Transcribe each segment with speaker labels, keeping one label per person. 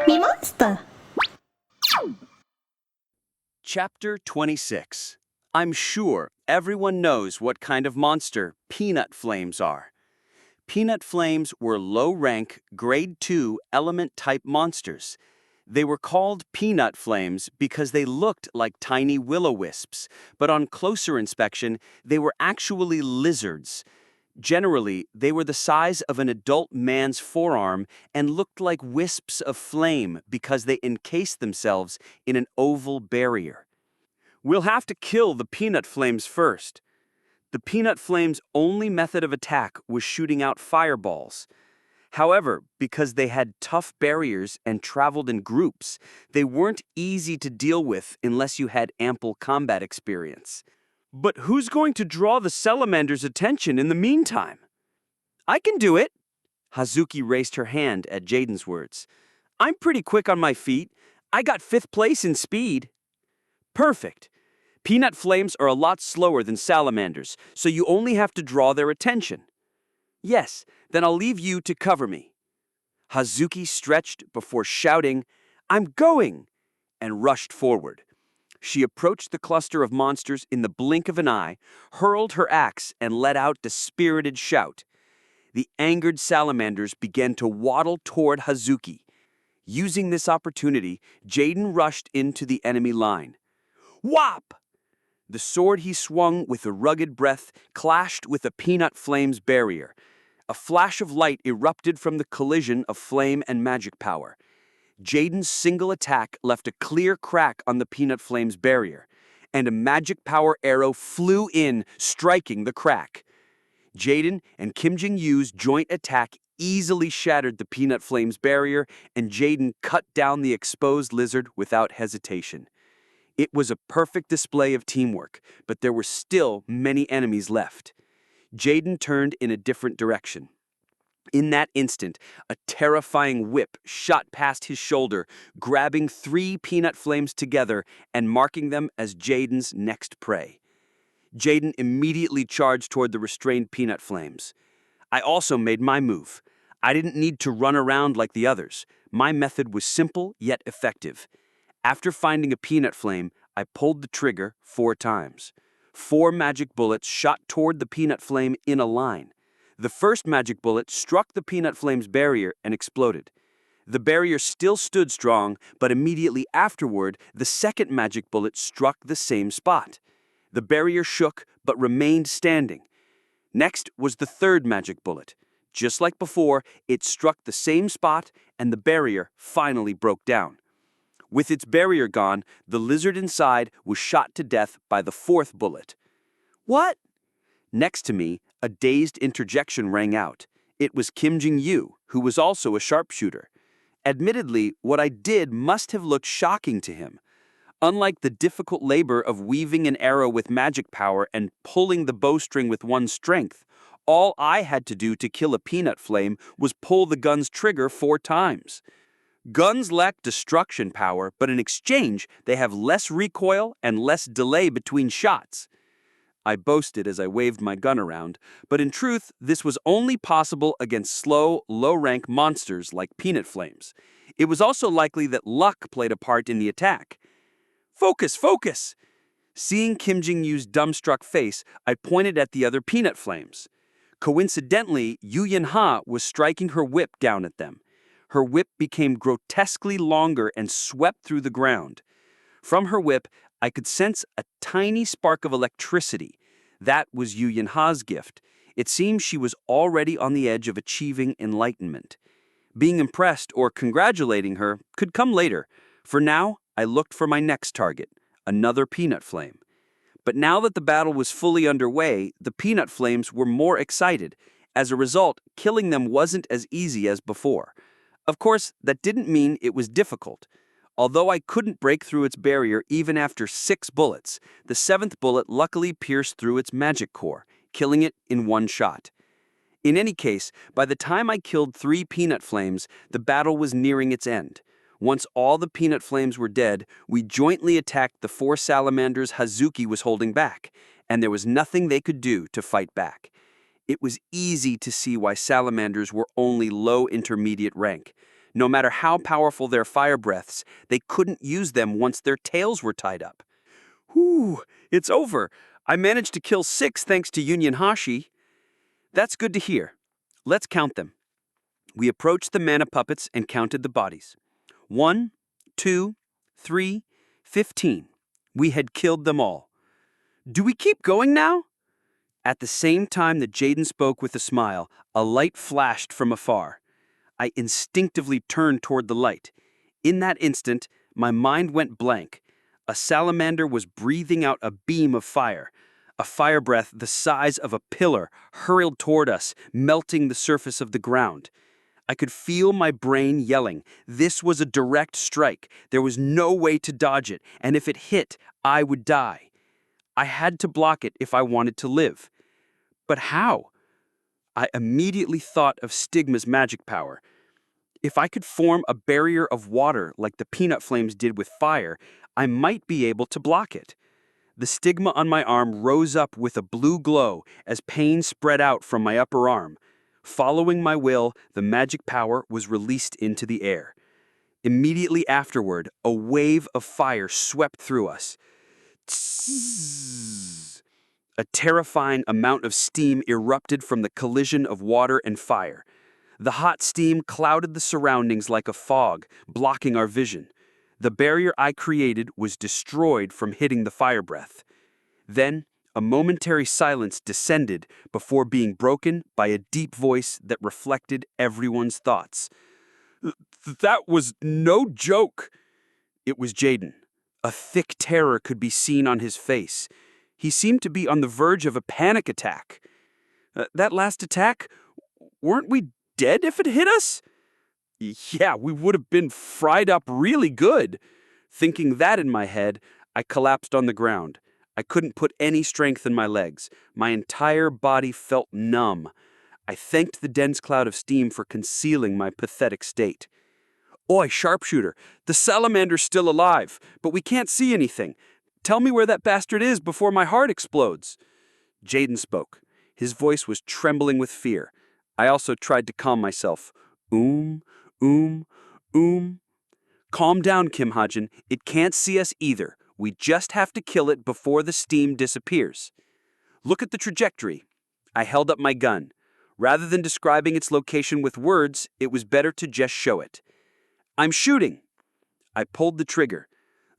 Speaker 1: MeMonster.
Speaker 2: Chapter 26. I'm sure everyone knows what kind of monster peanut flames are. Peanut flames were low-rank, Grade 2 element-type monsters. They were called peanut flames because they looked like tiny will-o-wisps, but on closer inspection, they were actually lizards. Generally, they were the size of an adult man's forearm and looked like wisps of flame because they encased themselves in an oval barrier. We'll have to kill the peanut flames first. The peanut flames' only method of attack was shooting out fireballs. However, because they had tough barriers and traveled in groups, they weren't easy to deal with unless you had ample combat experience. But who's going to draw the salamander's attention in the meantime? I can do it. Hazuki raised her hand at Jaden's words. I'm pretty quick on my feet. I got 5th place in speed. Perfect. Peanut flames are a lot slower than salamanders, so you only have to draw their attention. Yes, then I'll leave you to cover me. Hazuki stretched before shouting, I'm going, and rushed forward. She approached the cluster of monsters in the blink of an eye, hurled her axe, and let out a spirited shout. The angered salamanders began to waddle toward Hazuki. Using this opportunity, Jaden rushed into the enemy line. Whop! The sword he swung with a rugged breath clashed with a peanut flame's barrier. A flash of light erupted from the collision of flame and magic power. Jaden's single attack left a clear crack on the peanut flame's barrier, and a magic power arrow flew in, striking the crack. Jaden and Kim Jing-Yu's joint attack easily shattered the peanut flame's barrier, and Jaden cut down the exposed lizard without hesitation. It was a perfect display of teamwork, but there were still many enemies left. Jaden turned in a different direction. In that instant, a terrifying whip shot past his shoulder, grabbing 3 peanut flames together and marking them as Jaden's next prey. Jaden immediately charged toward the restrained peanut flames. I also made my move. I didn't need to run around like the others. My method was simple yet effective. After finding a peanut flame, I pulled the trigger 4 times. 4 magic bullets shot toward the peanut flame in a line. The first magic bullet struck the peanut flame's barrier and exploded. The barrier still stood strong, but immediately afterward, the second magic bullet struck the same spot. The barrier shook, but remained standing. Next was the third magic bullet. Just like before, it struck the same spot, and the barrier finally broke down. With its barrier gone, the lizard inside was shot to death by the 4th bullet. What? Next to me, a dazed interjection rang out. It was Kim Jing-Yu, who was also a sharpshooter. Admittedly, what I did must have looked shocking to him. Unlike the difficult labor of weaving an arrow with magic power and pulling the bowstring with one's strength, all I had to do to kill a peanut flame was pull the gun's trigger 4 times. Guns lack destruction power, but in exchange, they have less recoil and less delay between shots. I boasted as I waved my gun around, but in truth, this was only possible against slow, low-rank monsters like peanut flames. It was also likely that luck played a part in the attack. Focus, focus! Seeing Kim Jing-Yu's dumbstruck face, I pointed at the other peanut flames. Coincidentally, Yu Yin-ha was striking her whip down at them. Her whip became grotesquely longer and swept through the ground. From her whip, I could sense a tiny spark of electricity. That was Yu Yin-ha's gift. It seemed she was already on the edge of achieving enlightenment. Being impressed or congratulating her could come later. For now, I looked for my next target, another peanut flame. But now that the battle was fully underway, the peanut flames were more excited. As a result, killing them wasn't as easy as before. Of course, that didn't mean it was difficult. Although I couldn't break through its barrier even after 6 bullets, the 7th bullet luckily pierced through its magic core, killing it in 1 shot. In any case, by the time I killed 3 peanut flames, the battle was nearing its end. Once all the peanut flames were dead, we jointly attacked the 4 salamanders Hazuki was holding back, and there was nothing they could do to fight back. It was easy to see why salamanders were only low intermediate rank. No matter how powerful their fire breaths, they couldn't use them once their tails were tied up. Whew, it's over. I managed to kill 6 thanks to Union Hashi. That's good to hear. Let's count them. We approached the mana puppets and counted the bodies. 1, 2, 3, 15. We had killed them all. Do we keep going now? At the same time that Jaden spoke with a smile, a light flashed from afar. I instinctively turned toward the light. In that instant, my mind went blank. A salamander was breathing out a beam of fire. A fire breath the size of a pillar hurled toward us, melting the surface of the ground. I could feel my brain yelling. This was a direct strike. There was no way to dodge it, and if it hit, I would die. I had to block it if I wanted to live. But how? I immediately thought of Stigma's magic power. If I could form a barrier of water like the peanut flames did with fire, I might be able to block it. The stigma on my arm rose up with a blue glow as pain spread out from my upper arm. Following my will, the magic power was released into the air. Immediately afterward, a wave of fire swept through us. Tzzz. A terrifying amount of steam erupted from the collision of water and fire. The hot steam clouded the surroundings like a fog, blocking our vision. The barrier I created was destroyed from hitting the fire breath. Then, a momentary silence descended before being broken by a deep voice that reflected everyone's thoughts. That was no joke. It was Jaden. A thick terror could be seen on his face. He seemed to be on the verge of a panic attack. That last attack, weren't we dead if it hit us? Yeah, we would have been fried up really good. Thinking that in my head, I collapsed on the ground. I couldn't put any strength in my legs. My entire body felt numb. I thanked the dense cloud of steam for concealing my pathetic state. Oi, sharpshooter, the salamander's still alive, but we can't see anything. Tell me where that bastard is before my heart explodes. Jaden spoke. His voice was trembling with fear. I also tried to calm myself. Calm down, Kim Hajin. It can't see us either. We just have to kill it before the steam disappears. Look at the trajectory. I held up my gun. Rather than describing its location with words, it was better to just show it. I'm shooting. I pulled the trigger.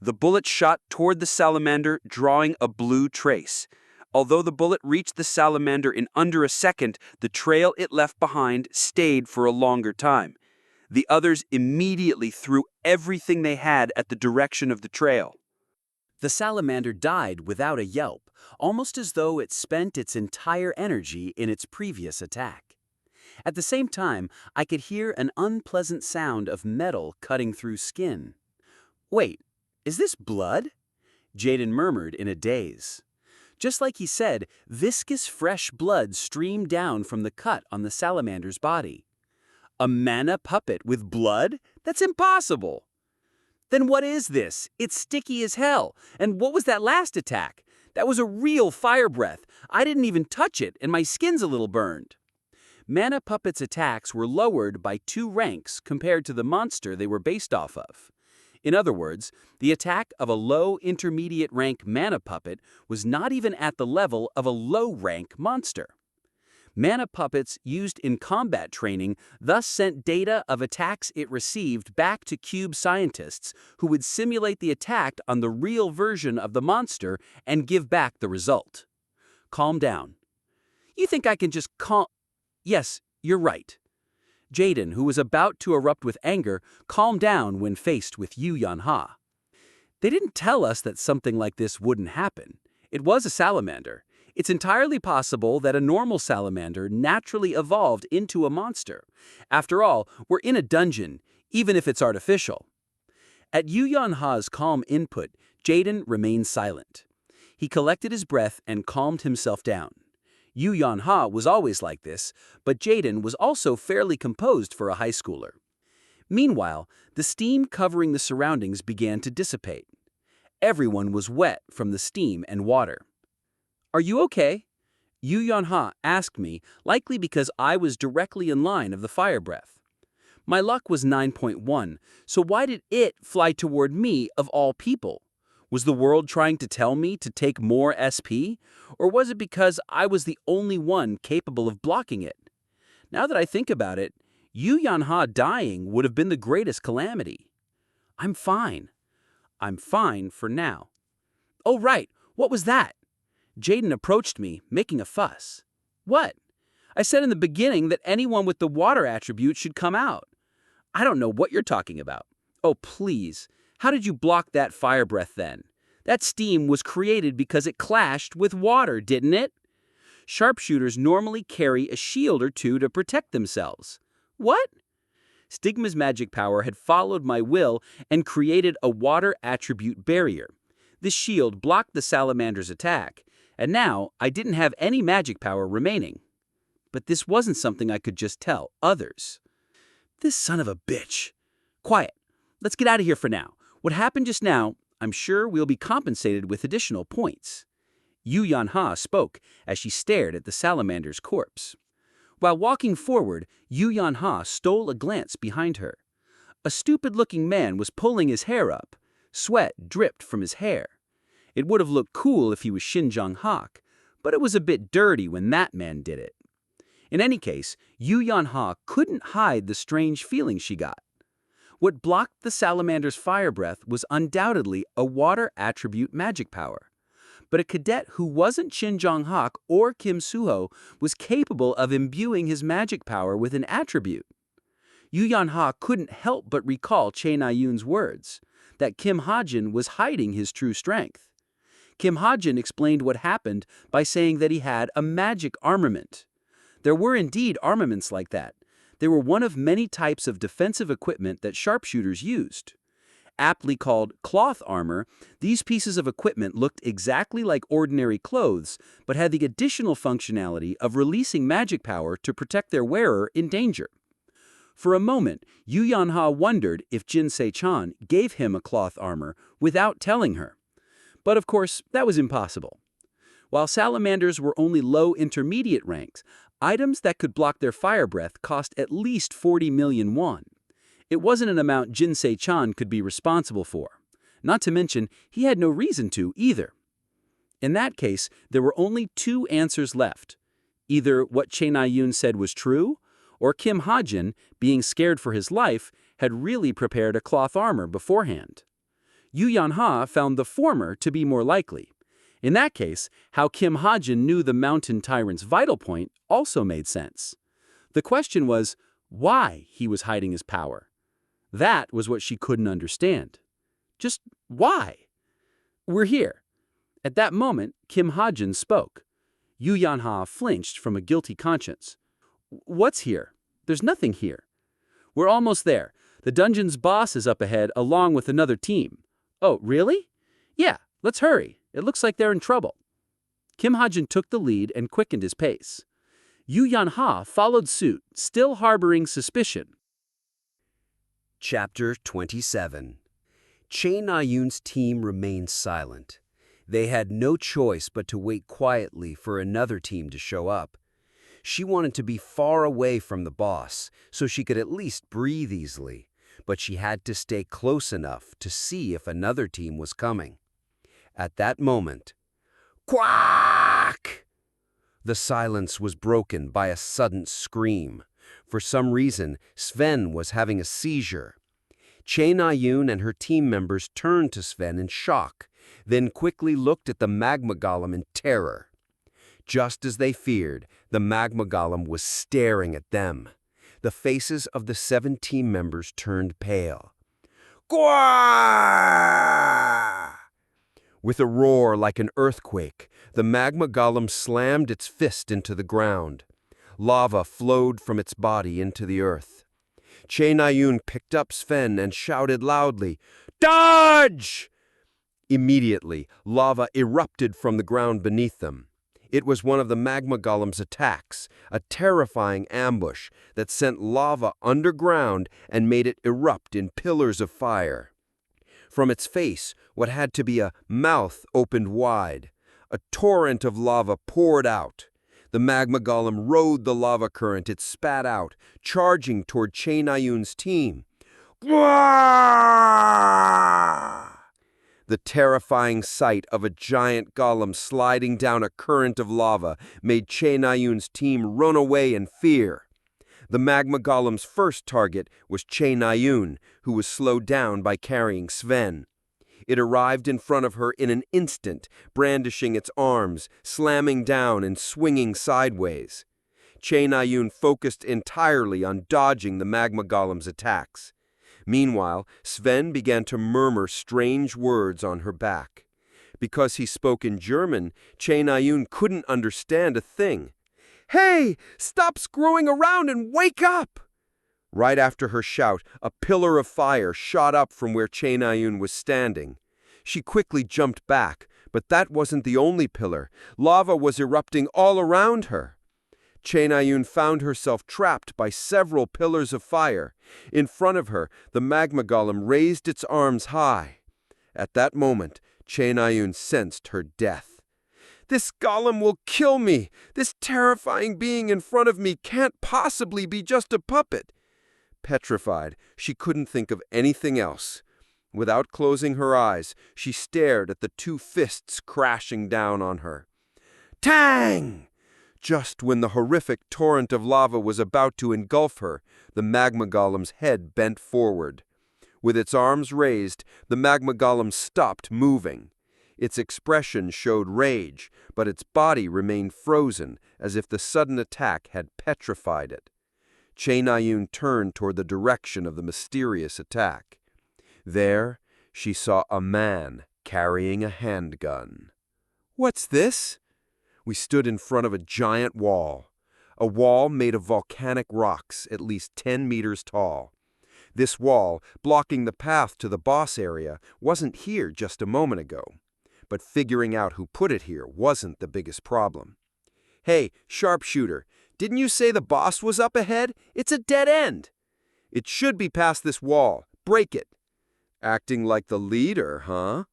Speaker 2: The bullet shot toward the salamander, drawing a blue trace. Although the bullet reached the salamander in under a second, the trail it left behind stayed for a longer time. The others immediately threw everything they had at the direction of the trail. The salamander died without a yelp, almost as though it spent its entire energy in its previous attack. At the same time, I could hear an unpleasant sound of metal cutting through skin. Wait, is this blood? Jaden murmured in a daze. Just like he said, viscous fresh blood streamed down from the cut on the salamander's body. A mana puppet with blood? That's impossible! Then what is this? It's sticky as hell. And what was that last attack? That was a real fire breath. I didn't even touch it, and my skin's a little burned. Mana Puppet's attacks were lowered by 2 ranks compared to the monster they were based off of. In other words, the attack of a low intermediate rank Mana Puppet was not even at the level of a low rank monster. Mana Puppets used in combat training thus sent data of attacks it received back to Cube scientists who would simulate the attack on the real version of the monster and give back the result. Calm down. You think I can just Yes, you're right. Jaden, who was about to erupt with anger, calmed down when faced with Yu Yan-ha. They didn't tell us that something like this wouldn't happen. It was a salamander. It's entirely possible that a normal salamander naturally evolved into a monster. After all, we're in a dungeon, even if it's artificial. At Yu Yan-ha's calm input, Jaden remained silent. He collected his breath and calmed himself down. Yu Yan-ha was always like this, but Jaden was also fairly composed for a high schooler. Meanwhile, the steam covering the surroundings began to dissipate. Everyone was wet from the steam and water. Are you okay? Yu Yan-ha asked me, likely because I was directly in line of the fire breath.
Speaker 1: My luck was 9.1, so why did it fly toward me of all people? Was the world trying to tell me to take more SP? Or was it because I was the only one capable of blocking it? Now that I think about it, Yu Yanha dying would have been the greatest calamity. I'm fine. I'm fine for now. Oh, right. What was that? Jaden approached me, making a fuss. What? I said in the beginning that anyone with the water attribute should come out. I don't know what you're talking about. Oh, please. How did you block that fire breath then? That steam was created because it clashed with water, didn't it? Sharpshooters normally carry a shield or two to protect themselves. What? Stigma's magic power had followed my will and created a water attribute barrier. This shield blocked the salamander's attack, and now I didn't have any magic power remaining. But this wasn't something I could just tell others. This son of a bitch. Quiet. Let's get out of here for now. What happened just now, I'm sure we'll be compensated with additional points. Yu Yanha spoke as she stared at the salamander's corpse. While walking forward, Yu Yanha stole a glance behind her. A stupid-looking man was pulling his hair up. Sweat dripped from his hair. It would have looked cool if he was Shinjong Hak, but it was a bit dirty when that man did it. In any case, Yu Yanha couldn't hide the strange feeling she got. What blocked the salamander's fire breath was undoubtedly a water attribute magic power. But a cadet who wasn't Shinjong Hak or Kim Suho was capable of imbuing his magic power with an attribute. Yu Yanha couldn't help but recall Chae Na-yoon's words, that Kim Hajin was hiding his true strength. Kim Hajin explained what happened by saying that he had a magic armament. There were indeed armaments like that. They were one of many types of defensive equipment that sharpshooters used. Aptly called cloth armor, these pieces of equipment looked exactly like ordinary clothes, but had the additional functionality of releasing magic power to protect their wearer in danger. For a moment, Yu Yanha wondered if Jinsei-chan gave him a cloth armor without telling her. But of course, that was impossible. While salamanders were only low intermediate ranks, items that could block their fire breath cost at least 40 million won. It wasn't an amount Jinsei-chan could be responsible for. Not to mention, he had no reason to either. In that case, there were only two answers left. Either what Chae Na-yoon said was true, or Kim Hajin, being scared for his life, had really prepared a cloth armor beforehand. Yu Yanha found the former to be more likely. In that case, how Kim Hajin knew the mountain tyrant's vital point also made sense. The question was why he was hiding his power. That was what she couldn't understand. Just why? We're here. At that moment, Kim Hajin spoke. Yu Yanha flinched from a guilty conscience. What's here? There's nothing here. We're almost there. The dungeon's boss is up ahead along with another team. Oh, really? Yeah, let's hurry. It looks like they're in trouble. Kim Hajin took the lead and quickened his pace. Yu Yanha followed suit, still harboring suspicion.
Speaker 2: Chapter 27. Chae Na-yoon's team remained silent. They had no choice but to wait quietly for another team to show up. She wanted to be far away from the boss, so she could at least breathe easily, but she had to stay close enough to see if another team was coming. At that moment, quack! The silence was broken by a sudden scream. For some reason, Sven was having a seizure. Chae Na-yoon and her team members turned to Sven in shock, then quickly looked at the magma golem in terror. Just as they feared, the magma golem was staring at them. The faces of the 7 team members turned pale. Gwaa! With a roar like an earthquake, the magma golem slammed its fist into the ground. Lava flowed from its body into the earth. Chae Na-yoon picked up Sven and shouted loudly, "Dodge!" Immediately, lava erupted from the ground beneath them. It was one of the magma golem's attacks, a terrifying ambush that sent lava underground and made it erupt in pillars of fire. From its face, what had to be a mouth opened wide. A torrent of lava poured out.
Speaker 3: The magma golem rode the lava current it spat out, charging toward Che Nayun's team. Wah! The terrifying sight of a giant golem sliding down a current of lava made Che Nayun's team run away in fear. The magma golem's first target was Che Nayun, who was slowed down by carrying Sven. It arrived in front of her in an instant, brandishing its arms, slamming down and swinging sideways. Che Nayun focused entirely on dodging the magma golem's attacks. Meanwhile, Sven began to murmur strange words on her back. Because he spoke in German, Che Nayun couldn't understand a thing. "Hey, stop screwing around and wake up!" Right after her shout, a pillar of fire shot up from where Che Nayun was standing. She quickly jumped back, but that wasn't the only pillar. Lava was erupting all around her. Che Nayun found herself trapped by several pillars of fire. In front of her, the magma golem raised its arms high. At that moment, Che Nayun sensed her death. "This golem will kill me! This terrifying being in front of me can't possibly be just a puppet!" Petrified, she couldn't think of anything else. Without closing her eyes, she stared at the two fists crashing down on her. Tang! Just when the horrific torrent of lava was about to engulf her, the magma golem's head bent forward. With its arms raised, the magma golem stopped moving. Its expression showed rage, but its body remained frozen, as if the sudden attack had petrified it. Che Nayun turned toward the direction of the mysterious attack. There, she saw a man carrying a handgun. "What's this?" We stood in front of a giant wall. A wall made of volcanic rocks, at least 10 meters tall. This wall, blocking the path to the boss area, wasn't here just a moment ago. But figuring out who put it here wasn't the biggest problem. "Hey, sharpshooter, didn't you say the boss was up ahead? It's a dead end." "It should be past this wall. Break it." Acting like the leader, huh?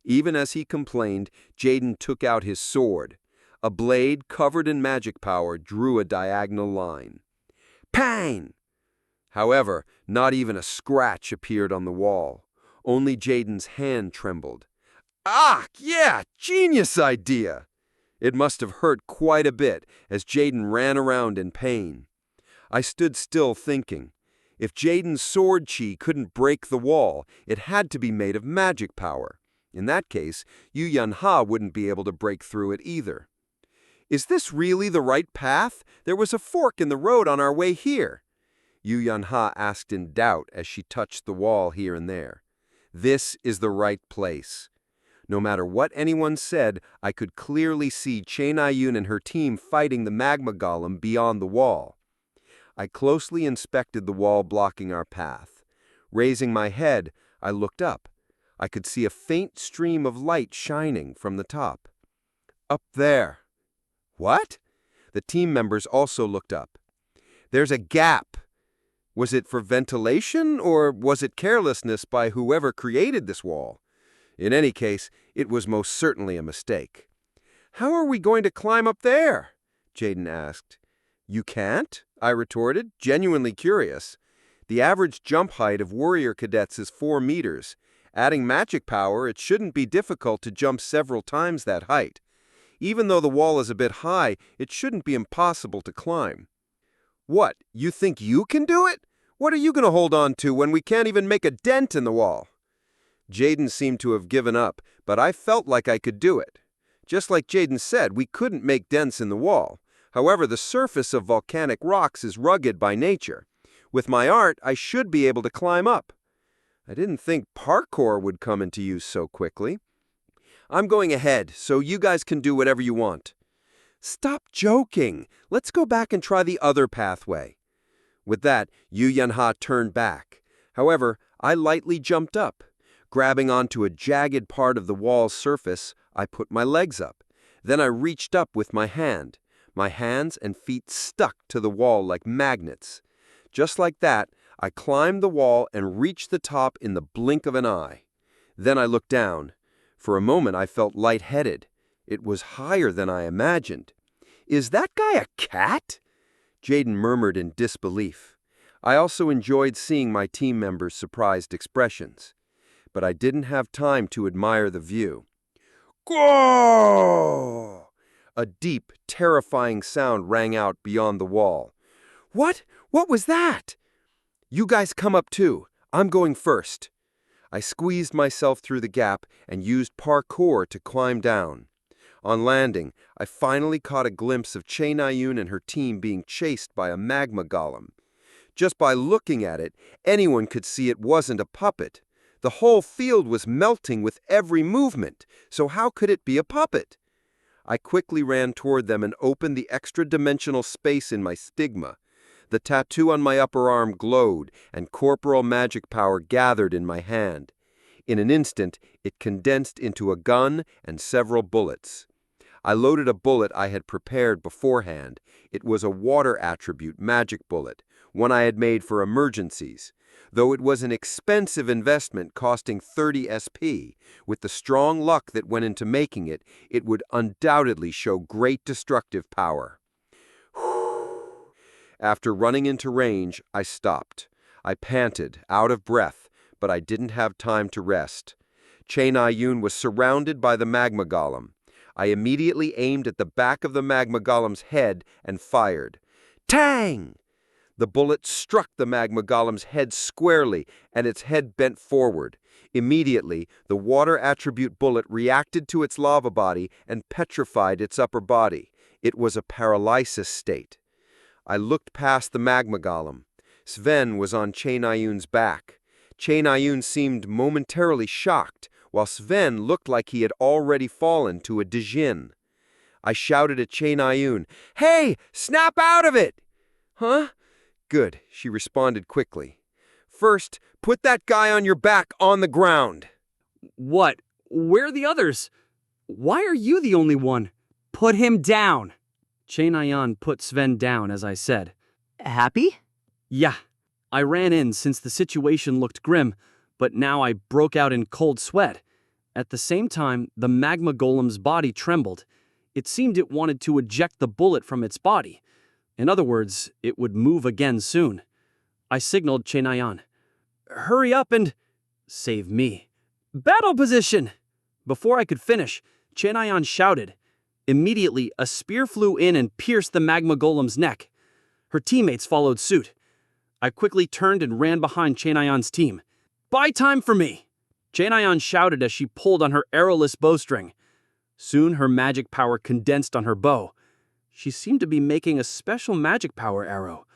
Speaker 3: Even as he complained, Jaden took out his sword. A blade covered in magic power drew a diagonal line. Pang! However, not even a scratch appeared on the wall. Only Jaden's hand trembled. "Ah, yeah, genius idea!" It must have hurt quite a bit as Jaden ran around in pain. I stood still thinking. If Jaden's sword chi couldn't break the wall, it had to be made of magic power. In that case, Yu Yanha wouldn't be able to break through it either. "Is this really the right path? There was a fork in the road on our way here." Yu Yanha asked in doubt as she touched the wall here and there. "This is the right place." No matter what anyone said, I could clearly see Che Nayun and her team fighting the magma golem beyond the wall. I closely inspected the wall blocking our path. Raising my head, I looked up. I could see a faint stream of light shining from the top. "Up there." "What?" The team members also looked up. "There's a gap." Was it for ventilation, or was it carelessness by whoever created this wall? In any case, it was most certainly a mistake. "How are we going to climb up there?" Jaden asked. "You can't?" I retorted, genuinely curious. The average jump height of warrior cadets is 4 meters. Adding magic power, it shouldn't be difficult to jump several times that height. Even though the wall is a bit high, it shouldn't be impossible to climb. "What, you think you can do it? What are you going to hold on to when we can't even make a dent in the wall?" Jaden seemed to have given up, but I felt like I could do it. Just like Jaden said, we couldn't make dents in the wall. However, the surface of volcanic rocks is rugged by nature. With my art, I should be able to climb up. I didn't think parkour would come into use so quickly. "I'm going ahead, so you guys can do whatever you want." "Stop joking. Let's go back and try the other pathway." With that, Yu Yanha turned back. However, I lightly jumped up. Grabbing onto a jagged part of the wall's surface, I put my legs up. Then I reached up with my hand. My hands and feet stuck to the wall like magnets. Just like that, I climbed the wall and reached the top in the blink of an eye. Then I looked down. For a moment I felt lightheaded. It was higher than I imagined. Is that guy a cat? Jaden murmured in disbelief. I also enjoyed seeing my team members' surprised expressions. But I didn't have time to admire the view. Go! A deep, terrifying sound rang out beyond the wall. What? What was that? You guys come up too. I'm going first. I squeezed myself through the gap and used parkour to climb down. On landing, I finally caught a glimpse of Chae Na-yoon and her team being chased by a magma golem. Just by looking at it, anyone could see it wasn't a puppet. The whole field was melting with every movement, so how could it be a puppet? I quickly ran toward them and opened the extra-dimensional space in my stigma. The tattoo on my upper arm glowed, and corporal magic power gathered in my hand. In an instant, it condensed into a gun and several bullets. I loaded a bullet I had prepared beforehand. It was a water attribute magic bullet, one I had made for emergencies. Though it was an expensive investment costing 30 SP, with the strong luck that went into making it, it would undoubtedly show great destructive power. After running into range, I stopped. I panted, out of breath, but I didn't have time to rest. Chae Na-yoon was surrounded by the magma golem. I immediately aimed at the back of the magma golem's head and fired. Tang! The bullet struck the magma golem's head squarely, and its head bent forward. Immediately, the water attribute bullet reacted to its lava body and petrified its upper body. It was a paralysis state. I looked past the magma golem. Sven was on Chae Na-yoon's back. Chae Na-yoon seemed momentarily shocked, while Sven looked like he had already fallen to a Dejin. I shouted at Chae Na-yoon, "Hey, snap out of it!" Huh? Good, she responded quickly. First, put that guy on your back on the ground.
Speaker 4: What? Where are the others? Why are you the only one? Put him down. Chae Na-yoon put Sven down, as I said.
Speaker 5: Happy?
Speaker 4: Yeah. I ran in since the situation looked grim, but now I broke out in cold sweat. At the same time, the magma golem's body trembled. It seemed it wanted to eject the bullet from its body. In other words, it would move again soon. I signaled Chae Na-yoon. Hurry up and save me. Battle position! Before I could finish, Chae Na-yoon shouted. Immediately, a spear flew in and pierced the magma golem's neck. Her teammates followed suit. I quickly turned and ran behind Chae Na-yoon's team. Buy time for me! Chae Na-yoon shouted as she pulled on her arrowless bowstring. Soon her magic power condensed on her bow. She seemed to be making a special magic power arrow.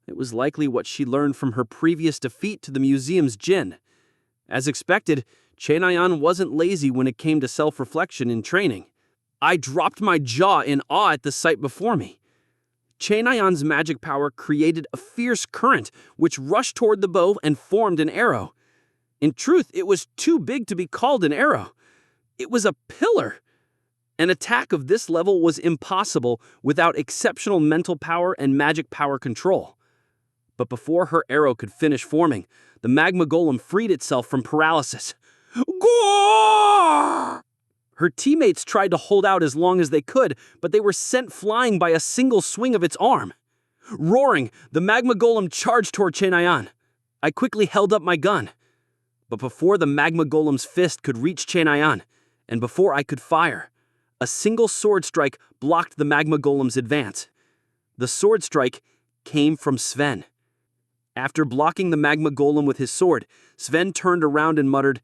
Speaker 4: It was likely what she learned from her previous defeat to the museum's djinn. As expected, Chae Na-yoon wasn't lazy when it came to self-reflection in training. I dropped my jaw in awe at the sight before me. Chae Na-yoon's magic power created a fierce current which rushed toward the bow and formed an arrow. In truth, it was too big to be called an arrow. It was a pillar. An attack of this level was impossible without exceptional mental power and magic power control. But before her arrow could finish forming, the magma golem freed itself from paralysis. Gore! Her teammates tried to hold out as long as they could, but they were sent flying by a single swing of its arm. Roaring, the magma golem charged toward Chae Na-yoon. I quickly held up my gun. But before the magma golem's fist could reach Chae Na-yoon, and before I could fire, a single sword strike blocked the magma golem's advance. The sword strike came from Sven. After blocking the magma golem with his sword, Sven turned around and muttered,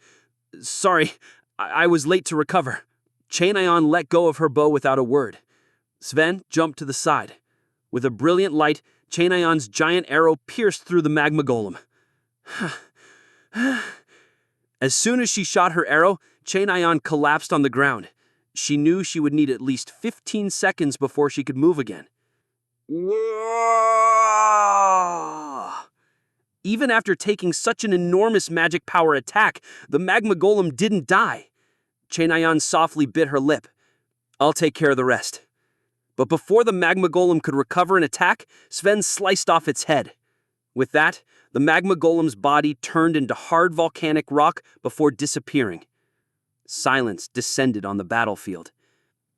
Speaker 4: "Sorry, I was late to recover." Chae Na-yoon let go of her bow without a word. Sven jumped to the side. With a brilliant light, Chae Na-yoon's giant arrow pierced through the magma golem. As soon as she shot her arrow, Chae Na-yoon collapsed on the ground. She knew she would need at least 15 seconds before she could move again. Even after taking such an enormous magic power attack, the magma golem didn't die. Chae Na-yoon softly bit her lip. I'll take care of the rest. But before the magma golem could recover an attack, Sven sliced off its head. With that, the magma golem's body turned into hard volcanic rock before disappearing. Silence descended on the battlefield.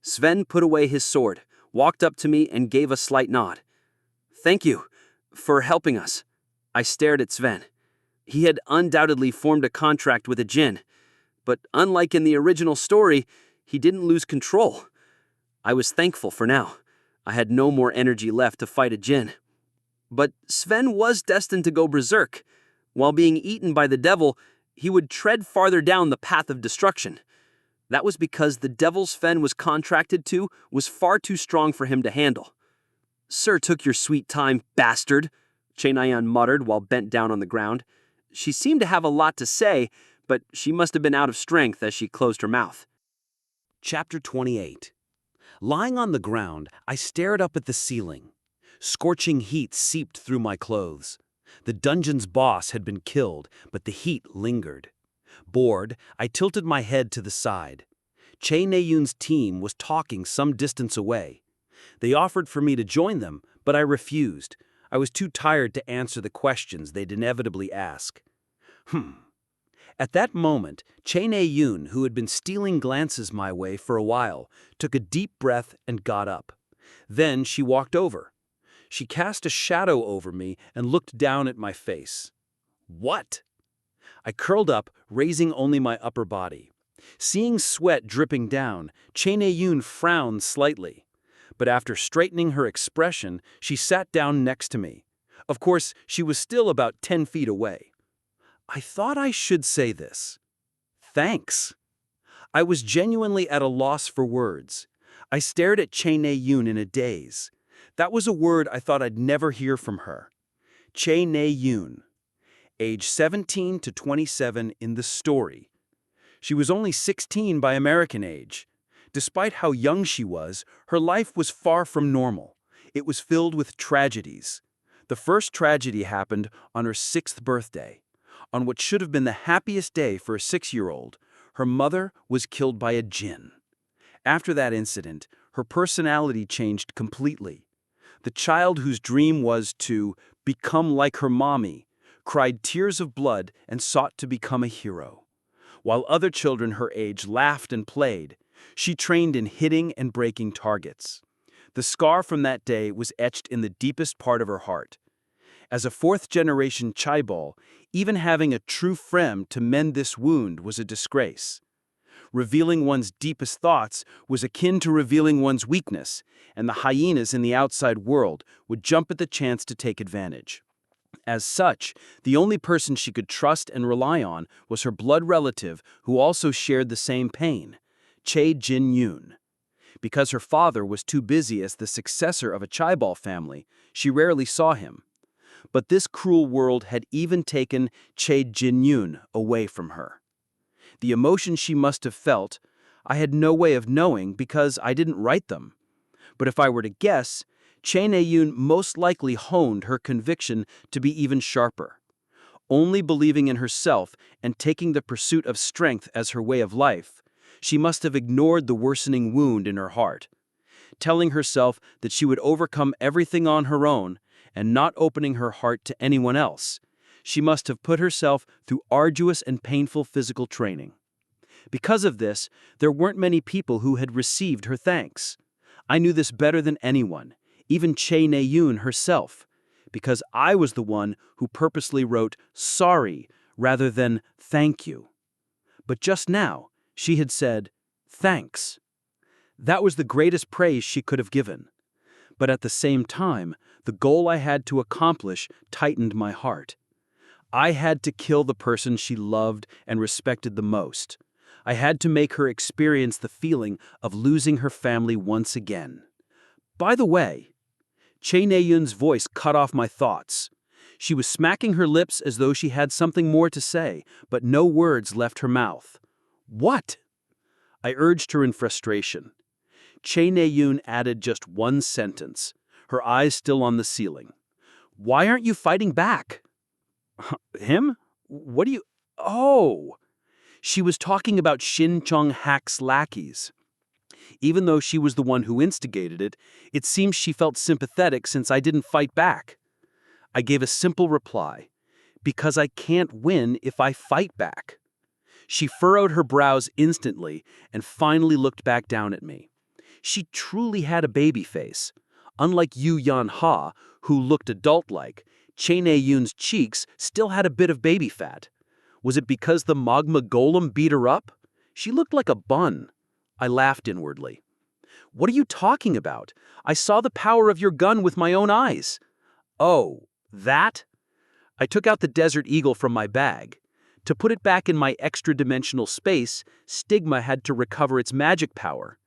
Speaker 4: Sven put away his sword, walked up to me and gave a slight nod. "Thank you for helping us." I stared at Sven. He had undoubtedly formed a contract with a djinn, but unlike in the original story, he didn't lose control. I was thankful for now. I had no more energy left to fight a djinn. But Sven was destined to go berserk. While being eaten by the devil, he would tread farther down the path of destruction. That was because the devil Sven was contracted to was far too strong for him to handle. "Sir took your sweet time, bastard," Chenayan muttered while bent down on the ground. She seemed to have a lot to say, but she must have been out of strength as she closed her mouth.
Speaker 1: Chapter 28. Lying on the ground, I stared up at the ceiling. Scorching heat seeped through my clothes. The dungeon's boss had been killed, but the heat lingered. Bored, I tilted my head to the side. Che Neyun's team was talking some distance away. They offered for me to join them, but I refused. I was too tired to answer the questions they'd inevitably ask. At that moment, Che Neyun, who had been stealing glances my way for a while, took a deep breath and got up. Then she walked over. She cast a shadow over me and looked down at my face. "What?" I curled up, raising only my upper body. Seeing sweat dripping down, Che Neyun frowned slightly. But after straightening her expression, she sat down next to me. Of course, she was still about 10 feet away. I thought I should say this. Thanks. I was genuinely at a loss for words. I stared at Che Neyun in a daze. That was a word I thought I'd never hear from her. Che Neyun. Age 17 to 27 in the story. She was only 16 by American age. Despite how young she was, her life was far from normal. It was filled with tragedies. The first tragedy happened on her 6th birthday. On what should have been the happiest day for a 6-year-old, her mother was killed by a djinn. After that incident, her personality changed completely. The child whose dream was to become like her mommy cried tears of blood and sought to become a hero. While other children her age laughed and played, she trained in hitting and breaking targets. The scar from that day was etched in the deepest part of her heart. As a 4th-generation chaibol, even having a true friend to mend this wound was a disgrace. Revealing one's deepest thoughts was akin to revealing one's weakness, and the hyenas in the outside world would jump at the chance to take advantage. As such, the only person she could trust and rely on was her blood relative who also shared the same pain, Che Jin-yoon. Because her father was too busy as the successor of a chaibol family, she rarely saw him. But this cruel world had even taken Che Jin-yoon away from her. The emotions she must have felt, I had no way of knowing because I didn't write them. But if I were to guess, Che Neyun most likely honed her conviction to be even sharper. Only believing in herself and taking the pursuit of strength as her way of life, she must have ignored the worsening wound in her heart. Telling herself that she would overcome everything on her own and not opening her heart to anyone else, she must have put herself through arduous and painful physical training. Because of this, there weren't many people who had received her thanks. I knew this better than anyone, even Che Neyun herself, because I was the one who purposely wrote sorry rather than thank you. But just now, she had said, thanks. That was the greatest praise she could have given. But at the same time, the goal I had to accomplish tightened my heart. I had to kill the person she loved and respected the most. I had to make her experience the feeling of losing her family once again. By the way, Che Neyun's voice cut off my thoughts. She was smacking her lips as though she had something more to say, but no words left her mouth. What? I urged her in frustration. Che Neyun added just one sentence, her eyes still on the ceiling. Why aren't you fighting back? Him? What do you... Oh! She was talking about Shin Chung-hak's lackeys. Even though she was the one who instigated it, it seems she felt sympathetic since I didn't fight back. I gave a simple reply, because I can't win if I fight back. She furrowed her brows instantly and finally looked back down at me. She truly had a baby face. Unlike Yu Yan Ha, who looked adult-like, Chae Na-yoon's cheeks still had a bit of baby fat. Was it because the magma golem beat her up? She looked like a bun. I laughed inwardly. What are you talking about? I saw the power of your gun with my own eyes. Oh, that? I took out the Desert Eagle from my bag. To put it back in my extra-dimensional space, Stigma had to recover its magic power.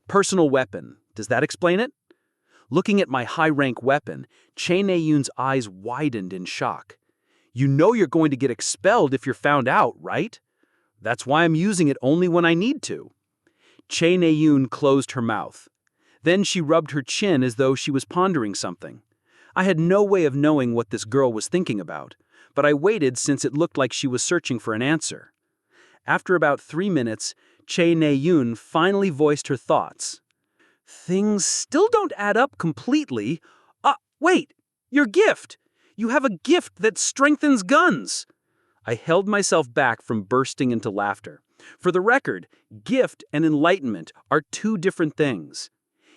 Speaker 1: Personal weapon. Does that explain it? Looking at my high-rank weapon, Chae Na-yoon's eyes widened in shock. You know you're going to get expelled if you're found out, right? That's why I'm using it only when I need to. Chae Na-yoon closed her mouth. Then she rubbed her chin as though she was pondering something. I had no way of knowing what this girl was thinking about, but I waited since it looked like she was searching for an answer. After about 3 minutes, Chae Na-yoon finally voiced her thoughts. Things still don't add up completely. Wait, your gift! You have a gift that strengthens guns! I held myself back from bursting into laughter. For the record, gift and enlightenment are 2 different things.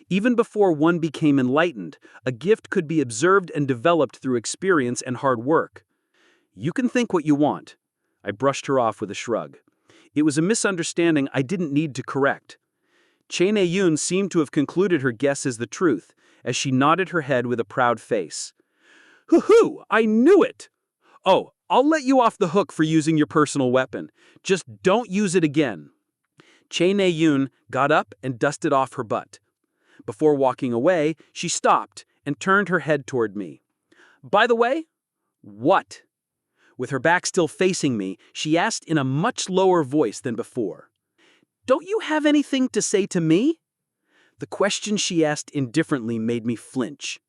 Speaker 1: Even before one became enlightened, a gift could be observed and developed through experience and hard work. You can think what you want. I brushed her off with a shrug. It was a misunderstanding I didn't need to correct. Chae Na-yoon seemed to have concluded her guess as the truth, as she nodded her head with a proud face. Hoo-hoo! I knew it! Oh, I'll let you off the hook for using your personal weapon. Just don't use it again. Chae Na-yoon got up and dusted off her butt. Before walking away, she stopped and turned her head toward me. By the way, what? With her back still facing me, she asked in a much lower voice than before. Don't you have anything to say to me? The question she asked indifferently made me flinch.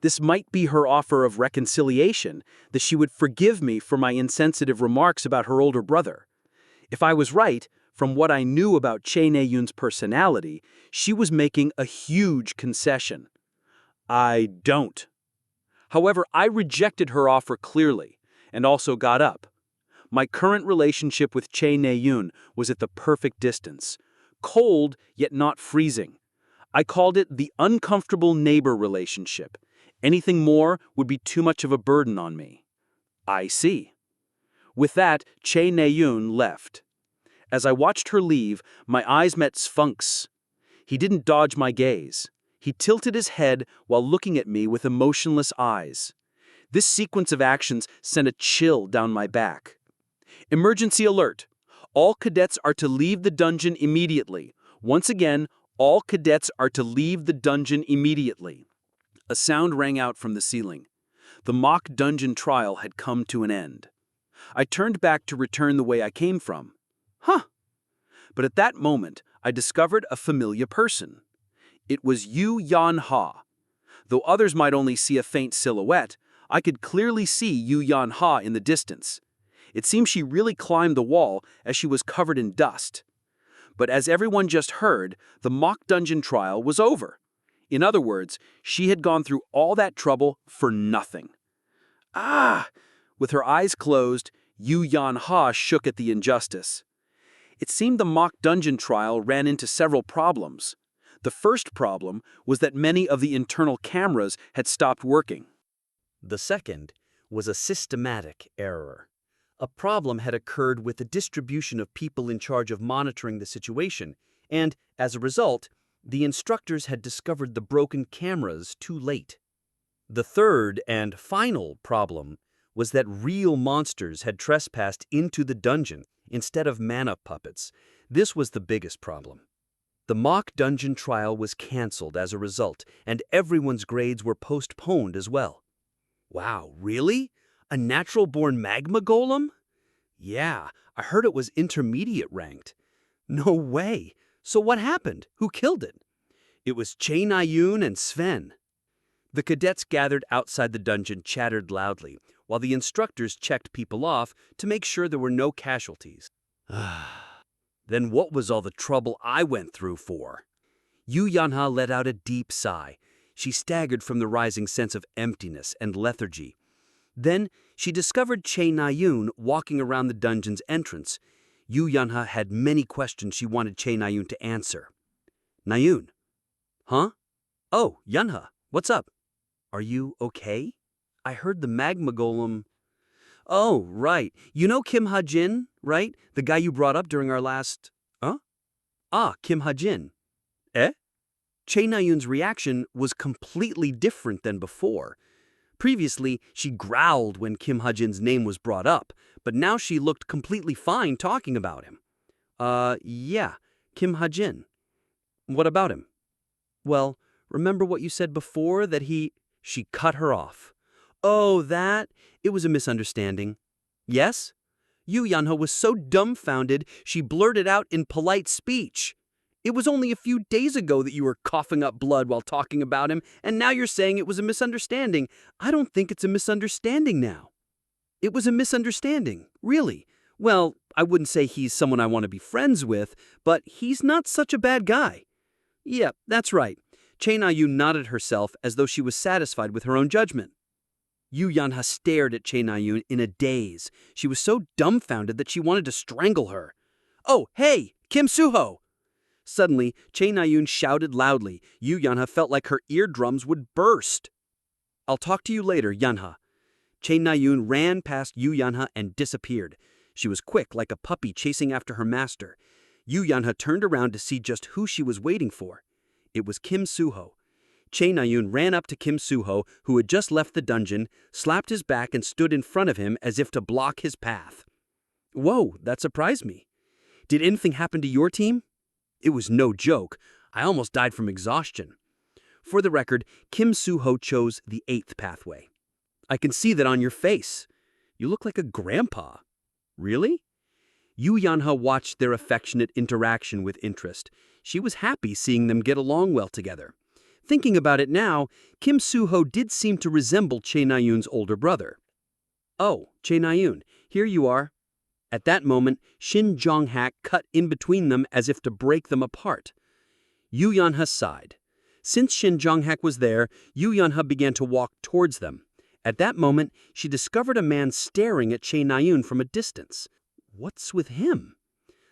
Speaker 1: This might be her offer of reconciliation, that she would forgive me for my insensitive remarks about her older brother. If I was right, from what I knew about Chae Na-yoon's personality, she was making a huge concession. I don't. However, I rejected her offer clearly, and also got up. My current relationship with Chae Na-yoon was at the perfect distance. Cold, yet not freezing. I called it the uncomfortable neighbor relationship. Anything more would be too much of a burden on me. I see. With that, Chae Na-yoon left. As I watched her leave, my eyes met Sphinx. He didn't dodge my gaze. He tilted his head while looking at me with emotionless eyes. This sequence of actions sent a chill down my back. Emergency alert! All cadets are to leave the dungeon immediately. Once again, all cadets are to leave the dungeon immediately. A sound rang out from the ceiling. The mock dungeon trial had come to an end. I turned back to return the way I came from. But at that moment, I discovered a familiar person. It was Yu Yan Ha. Though others might only see a faint silhouette, I could clearly see Yu Yan Ha in the distance. It seemed she really climbed the wall as she was covered in dust. But as everyone just heard, the mock dungeon trial was over. In other words, she had gone through all that trouble for nothing. With her eyes closed, Yu Yan Ha shook at the injustice. It seemed the mock dungeon trial ran into several problems. The first problem was that many of the internal cameras had stopped working.
Speaker 4: The second was a systematic error. A problem had occurred with the distribution of people in charge of monitoring the situation, and, as a result, the instructors had discovered the broken cameras too late. The third and final problem was that real monsters had trespassed into the dungeon instead of mana puppets. This was the biggest problem. The mock dungeon trial was canceled as a result, and everyone's grades were postponed as well. Wow, really? A natural-born magma golem? Yeah, I heard it was intermediate ranked. No way. So what happened? Who killed it? It was Chae Na-yoon and Sven. The cadets gathered outside the dungeon chattered loudly, while the instructors checked people off to make sure there were no casualties. Then what was all the trouble I went through for? Yu Yan-ha let out a deep sigh. She staggered from the rising sense of emptiness and lethargy. Then she discovered Chae Na-yoon walking around the dungeon's entrance. Yu Yan-ha had many questions she wanted Chae Na-yoon to answer. Na-yoon,
Speaker 1: Huh? Oh, Yunha, what's up? Are you okay? I heard the magma golem. Oh, right. You know Kim Hajin, right? The guy you brought up during our last... Huh? Ah, Kim Hajin. Eh? Che Nayun's reaction was completely different than before. Previously, she growled when Kim Hajin's name was brought up, but now she looked completely fine talking about him. Yeah, Kim Hajin. What about him? Well, remember what you said before that he... She cut her off. Oh, that? It was a misunderstanding. Yes? Yu Yanha was so dumbfounded she blurted out in polite speech. It was only a few days ago that you were coughing up blood while talking about him, and now you're saying it was a misunderstanding. I don't think it's a misunderstanding now. It was a misunderstanding, really. Well, I wouldn't say he's someone I want to be friends with, but he's not such a bad guy. Yeah, that's right. Che Na-yu nodded herself as though she was satisfied with her own judgment. Yu Yanha stared at Che Na-yun in a daze. She was so dumbfounded that she wanted to strangle her. Oh, hey, Kim Suho! Suddenly, Che Na-yun shouted loudly. Yu Yanha felt like her eardrums would burst. I'll talk to you later, Yanha. Che Na-yun ran past Yu Yanha and disappeared. She was quick, like a puppy chasing after her master. Yu Yanha turned around to see just who she was waiting for. It was Kim Suho. Che Na-yun ran up to Kim Suho, who had just left the dungeon, slapped his back and stood in front of him as if to block his path. Whoa, that surprised me. Did anything happen to your team? It was no joke. I almost died from exhaustion. For the record, Kim Suho chose the 8th pathway. I can see that on your face. You look like a grandpa. Really? Yu Yanha watched their affectionate interaction with interest. She was happy seeing them get along well together. Thinking about it now, Kim Suho did seem to resemble Che Na-yun's older brother. Oh, Che Na-yun, here you are. At that moment, Shin Jong-hak cut in between them as if to break them apart. Yu Yanha sighed. Since Shin Jong-hak was there, Yu Yanha began to walk towards them. At that moment, she discovered a man staring at Che Na-yun from a distance. What's with him?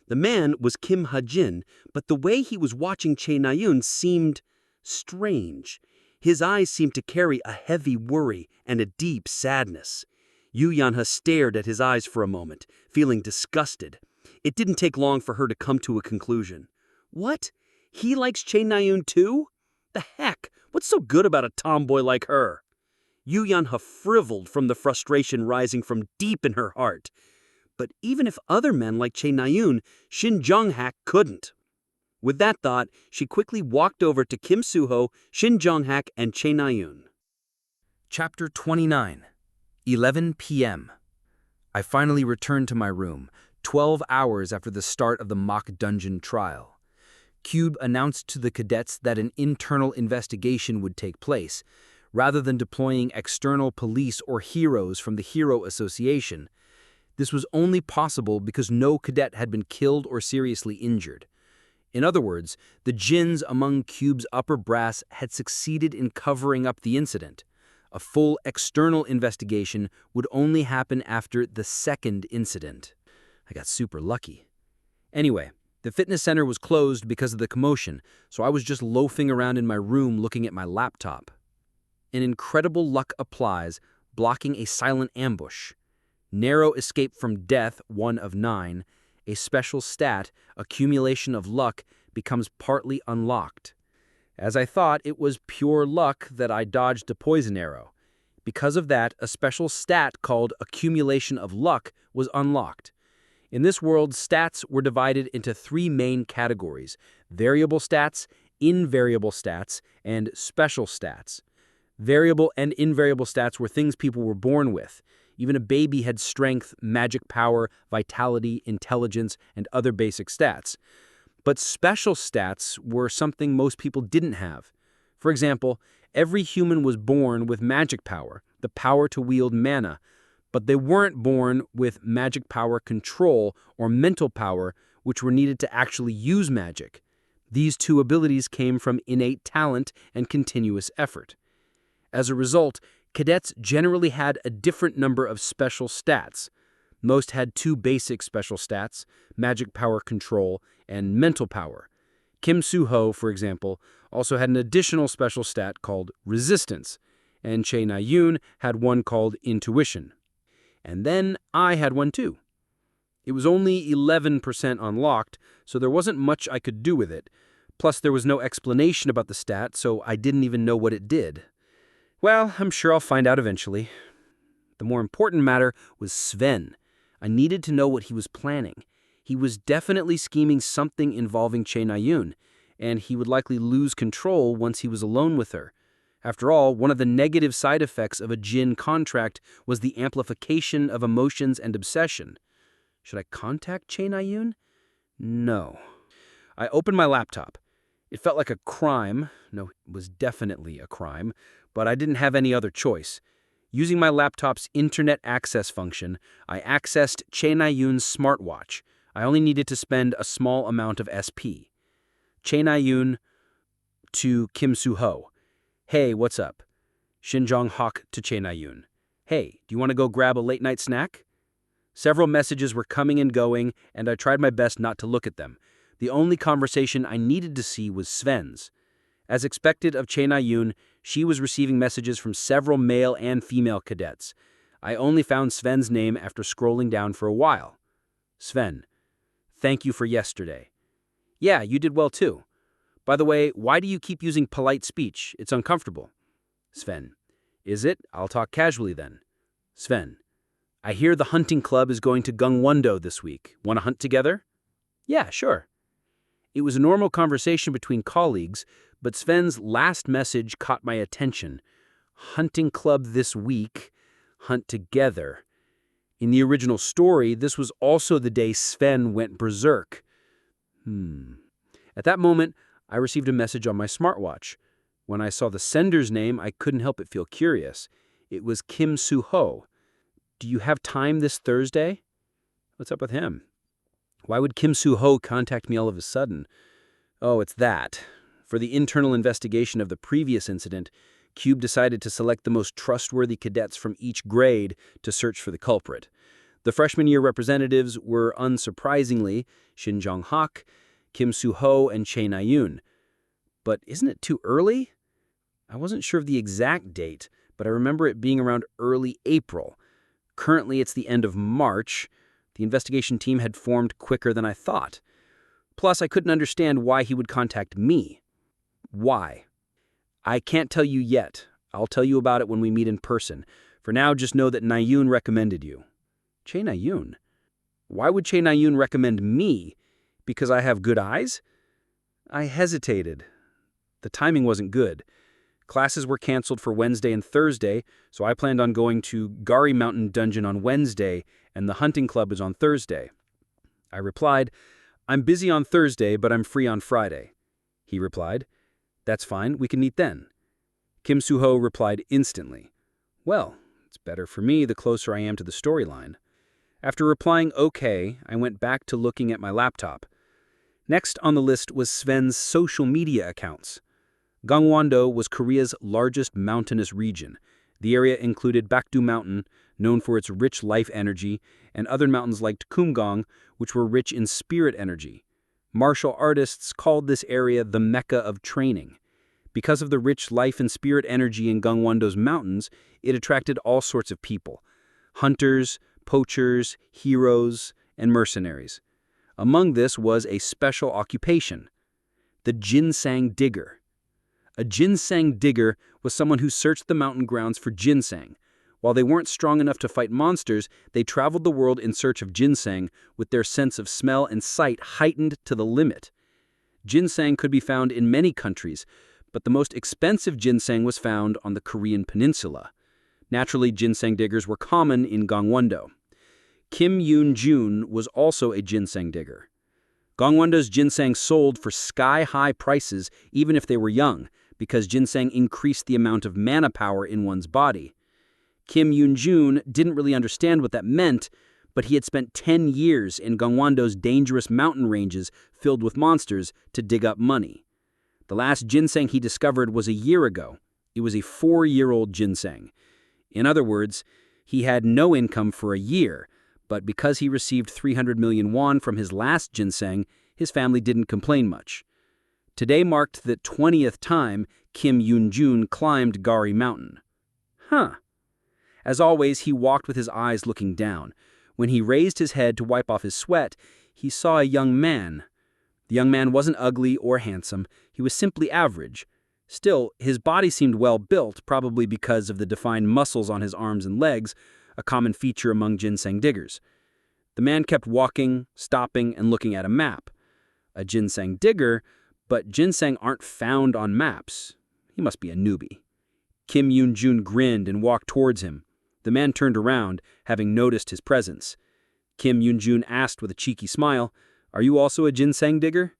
Speaker 1: The man was Kim Hajin, but the way he was watching Che Na-yun seemed strange. His eyes seemed to carry a heavy worry and a deep sadness. Yu Yanha stared at his eyes for a moment, feeling disgusted. It didn't take long for her to come to a conclusion. What? He likes Che Na-yun too? The heck? What's so good about a tomboy like her? Yu Yanha frivoled from the frustration rising from deep in her heart. But even if other men like Che Na-yun, Shin Jong-hak couldn't. With that thought, she quickly walked over to Kim Suho, Shin Jong-hak, and Che Na-yun.
Speaker 5: Chapter 29. 11 p.m. I finally returned to my room, 12 hours after the start of the mock dungeon trial. Cube announced to the cadets that an internal investigation would take place, rather than deploying external police or heroes from the Hero Association. This was only possible because no cadet had been killed or seriously injured. In other words, the Jins among Cube's upper brass had succeeded in covering up the incident. A full external investigation would only happen after the second incident. I got super lucky. Anyway, the fitness center was closed because of the commotion, so I was just loafing around in my room looking at my laptop. An incredible luck applies, blocking a silent ambush. Narrow escape from death, 1 of 9. A special stat, accumulation of luck, becomes partly unlocked. As I thought, it was pure luck that I dodged a poison arrow. Because of that, a special stat called accumulation of luck was unlocked. In this world, stats were divided into 3 main categories: variable stats, invariable stats, and special stats. Variable and invariable stats were things people were born with. Even a baby had strength, magic power, vitality, intelligence, and other basic stats. But special stats were something most people didn't have. For example, every human was born with magic power, the power to wield mana, but they weren't born with magic power control or mental power, which were needed to actually use magic. These 2 abilities came from innate talent and continuous effort. As a result, cadets generally had a different number of special stats. Most had 2 basic special stats, magic power control and mental power.
Speaker 1: Kim Soo-ho, for example, also had an additional special stat called Resistance, and Chae Na-yoon had one called Intuition. And then I had one too. It was only 11% unlocked, so there wasn't much I could do with it. Plus, there was no explanation about the stat, so I didn't even know what it did. Well, I'm sure I'll find out eventually. The more important matter was Sven. I needed to know what he was planning. He was definitely scheming something involving Chae Na-yoon, and he would likely lose control once he was alone with her. After all, one of the negative side effects of a Jin contract was the amplification of emotions and obsession. Should I contact Chae Na-yoon? No. I opened my laptop. It felt like a crime. No, it was definitely a crime, but I didn't have any other choice. Using my laptop's internet access function, I accessed Chae Na-yoon's smartwatch. I only needed to spend a small amount of SP. Chae Na-yoon to Kim Soo-ho. Hey, what's up? Shin Jong-hak to Chae Na-yoon. Hey, do you want to go grab a late-night snack? Several messages were coming and going, and I tried my best not to look at them. The only conversation I needed to see was Sven's. As expected of Chae Na-yoon, she was receiving messages from several male and female cadets. I only found Sven's name after scrolling down for a while. Sven, thank you for yesterday. Yeah, you did well too. By the way, why do you keep using polite speech? It's uncomfortable. Sven, is it? I'll talk casually then. Sven, I hear the hunting club is going to Gangwon-do this week. Want to hunt together? Yeah, sure. It was a normal conversation between colleagues, but Sven's last message caught my attention. Hunting club this week, hunt together. In the original story, this was also the day Sven went berserk. At that moment, I received a message on my smartwatch. When I saw the sender's name, I couldn't help but feel curious. It was Kim Soo-ho. Do you have time this Thursday? What's up with him? Why would Kim Soo-ho contact me all of a sudden? Oh, it's that. For the internal investigation of the previous incident, Cube decided to select the most trustworthy cadets from each grade to search for the culprit. The freshman year representatives were, unsurprisingly, Shin Jong-hak, Kim Soo-ho, and Chae Na-yoon. But isn't it too early? I wasn't sure of the exact date, but I remember it being around early April. Currently, it's the end of March. The investigation team had formed quicker than I thought. Plus, I couldn't understand why he would contact me. Why? I can't tell you yet. I'll tell you about it when we meet in person. For now, just know that Na-yoon recommended you. Chae Na-yoon? Why would Chae Na-yoon recommend me? Because I have good eyes? I hesitated. The timing wasn't good. Classes were canceled for Wednesday and Thursday, so I planned on going to Gari Mountain Dungeon on Wednesday, and the hunting club is on Thursday. I replied, I'm busy on Thursday, but I'm free on Friday. He replied, that's fine, we can meet then. Kim Soo-ho replied instantly, well, it's better for me the closer I am to the storyline. After replying okay, I went back to looking at my laptop. Next on the list was Sven's social media accounts. Gangwon-do was Korea's largest mountainous region. The area included Bakdu Mountain, known for its rich life energy, and other mountains like Kumgong, which were rich in spirit energy. Martial artists called this area the Mecca of training. Because of the rich life and spirit energy in Gangwon-do's mountains, it attracted all sorts of people: hunters, poachers, heroes, and mercenaries. Among this was a special occupation, the ginseng digger. A ginseng digger was someone who searched the mountain grounds for ginseng. While they weren't strong enough to fight monsters, they traveled the world in search of ginseng, with their sense of smell and sight heightened to the limit. Ginseng could be found in many countries, but the most expensive ginseng was found on the Korean peninsula. Naturally, ginseng diggers were common in Gangwon-do. Kim Yoon-jun was also a ginseng digger. Gangwon-do's ginseng sold for sky-high prices even if they were young, because ginseng increased the amount of mana power in one's body. Kim Yoon-jun didn't really understand what that meant, but he had spent 10 years in Gangwon-do's dangerous mountain ranges filled with monsters to dig up money. The last ginseng he discovered was a year ago. It was a 4-year-old ginseng. In other words, he had no income for a year, but because he received 300 million won from his last ginseng, his family didn't complain much. Today marked the 20th time Kim Yoon-jun climbed Gari Mountain. Huh. As always, he walked with his eyes looking down. When he raised his head to wipe off his sweat, he saw a young man. The young man wasn't ugly or handsome. He was simply average. Still, his body seemed well built, probably because of the defined muscles on his arms and legs, a common feature among ginseng diggers. The man kept walking, stopping, and looking at a map. A ginseng digger, but ginseng aren't found on maps. He must be a newbie. Kim Yoon-jun grinned and walked towards him. The man turned around, having noticed his presence. Kim Yoon-jun asked with a cheeky smile, "Are you also a ginseng digger?"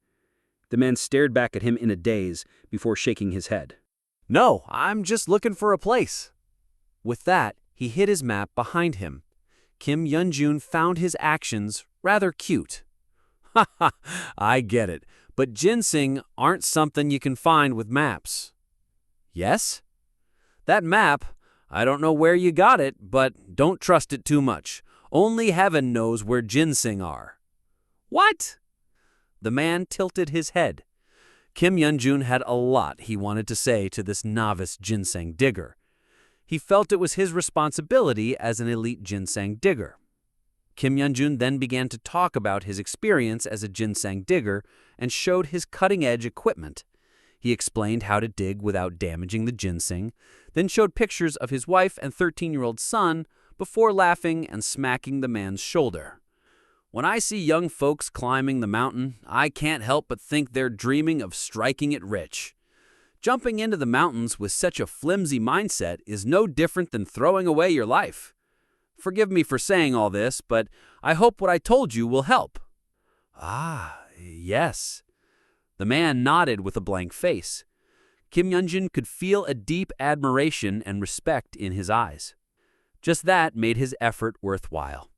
Speaker 1: The man stared back at him in a daze before shaking his head.
Speaker 4: No, I'm just looking for a place. With that, he hid his map behind him. Kim Yoon-jun found his actions rather cute. Ha ha, I get it, but ginseng aren't something you can find with maps. Yes? That map, I don't know where you got it, but don't trust it too much. Only heaven knows where ginseng are. What? The man tilted his head. Kim Yoon-jun had a lot he wanted to say to this novice ginseng digger. He felt it was his responsibility as an elite ginseng digger. Kim Yoon-jun then began to talk about his experience as a ginseng digger and showed his cutting-edge equipment. He explained how to dig without damaging the ginseng, then showed pictures of his wife and 13-year-old son before laughing and smacking the man's shoulder. When I see young folks climbing the mountain, I can't help but think they're dreaming of striking it rich. Jumping into the mountains with such a flimsy mindset is no different than throwing away your life. Forgive me for saying all this, but I hope what I told you will help. Ah, yes. The man nodded with a blank face. Kim Yoon-jun could feel a deep admiration and respect in his eyes. Just that made his effort worthwhile.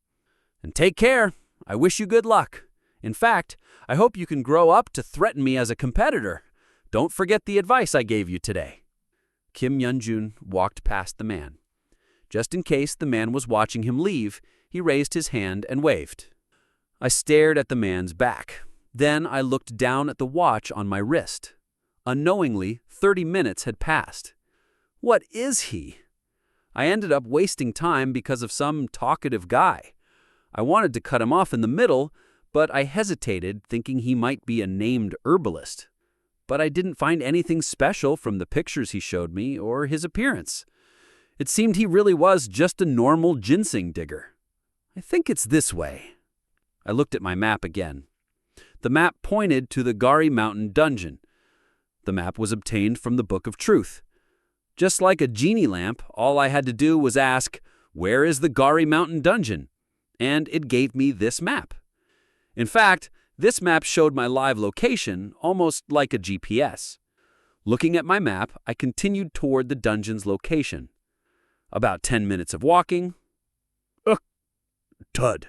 Speaker 4: And take care. I wish you good luck. In fact, I hope you can grow up to threaten me as a competitor. Don't forget the advice I gave you today. Kim Yoon-jun walked past the man. Just in case the man was watching him leave, he raised his hand and waved. I stared at the man's back. Then I looked down at the watch on my wrist. Unknowingly, 30 minutes had passed. What is he? I ended up wasting time because of some talkative guy. I wanted to cut him off in the middle, but I hesitated, thinking he might be a named herbalist. But I didn't find anything special from the pictures he showed me or his appearance. It seemed he really was just a normal ginseng digger. I think it's this way. I looked at my map again. The map pointed to the Gari Mountain dungeon. The map was obtained from the Book of Truth. Just like a genie lamp, all I had to do was ask, "Where is the Gari Mountain dungeon?" And it gave me this map. In fact, this map showed my live location, almost like a GPS. Looking at my map, I continued toward the dungeon's location. About 10 minutes of walking. Thud.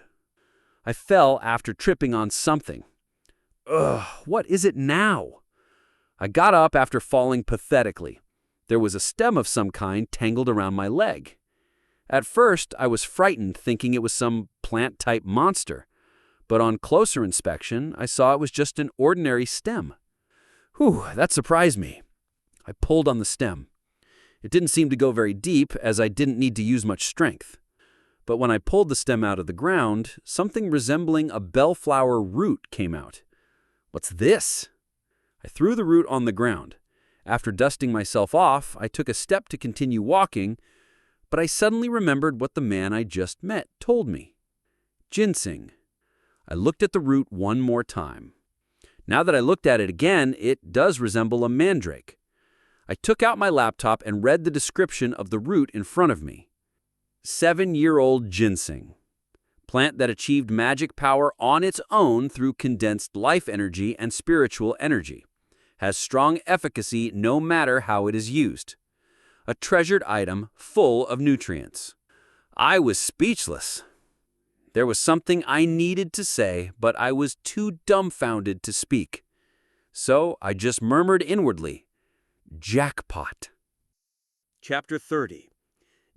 Speaker 4: I fell after tripping on something. What is it now? I got up after falling pathetically. There was a stem of some kind tangled around my leg. At first, I was frightened, thinking it was some plant-type monster. But on closer inspection, I saw it was just an ordinary stem. Whew, that surprised me. I pulled on the stem. It didn't seem to go very deep, as I didn't need to use much strength. But when I pulled the stem out of the ground, something resembling a bellflower root came out. What's this? I threw the root on the ground. After dusting myself off, I took a step to continue walking, but I suddenly remembered what the man I just met told me. Ginseng. I looked at the root one more time. Now that I looked at it again, it does resemble a mandrake. I took out my laptop and read the description of the root in front of me. 7-year-old ginseng. Plant that achieved magic power on its own through condensed life energy and spiritual energy. Has strong efficacy no matter how it is used. A treasured item full of nutrients. I was speechless. There was something I needed to say, but I was too dumbfounded to speak. So I just murmured inwardly, "Jackpot."
Speaker 6: Chapter 30.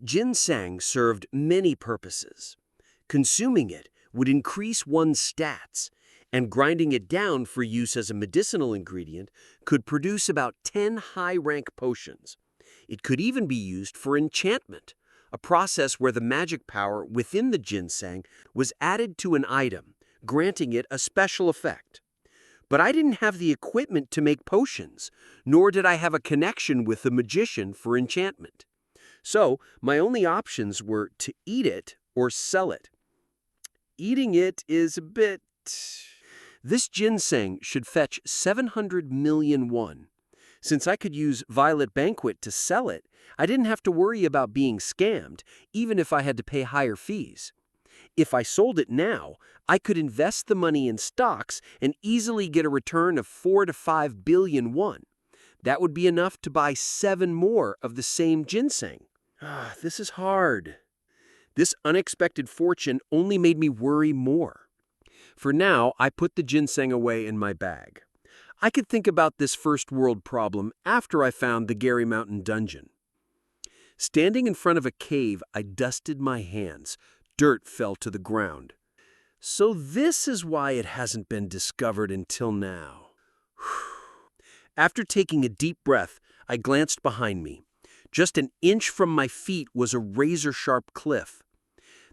Speaker 6: Ginseng served many purposes. Consuming it would increase one's stats, and grinding it down for use as a medicinal ingredient could produce about 10 high-rank potions. It could even be used for enchantment, a process where the magic power within the ginseng was added to an item, granting it a special effect. But I didn't have the equipment to make potions, nor did I have a connection with the magician for enchantment. So, my only options were to eat it or sell it. Eating it is a bit... This ginseng should fetch 700 million won. Since I could use Violet Banquet to sell it, I didn't have to worry about being scammed, even if I had to pay higher fees. If I sold it now, I could invest the money in stocks and easily get a return of 4 to 5 billion won. That would be enough to buy 7 more of the same ginseng. This is hard. This unexpected fortune only made me worry more. For now, I put the ginseng away in my bag. I could think about this first world problem after I found the Gary Mountain dungeon. Standing in front of a cave, I dusted my hands. Dirt fell to the ground. So this is why it hasn't been discovered until now. After taking a deep breath, I glanced behind me. Just an inch from my feet was a razor-sharp cliff.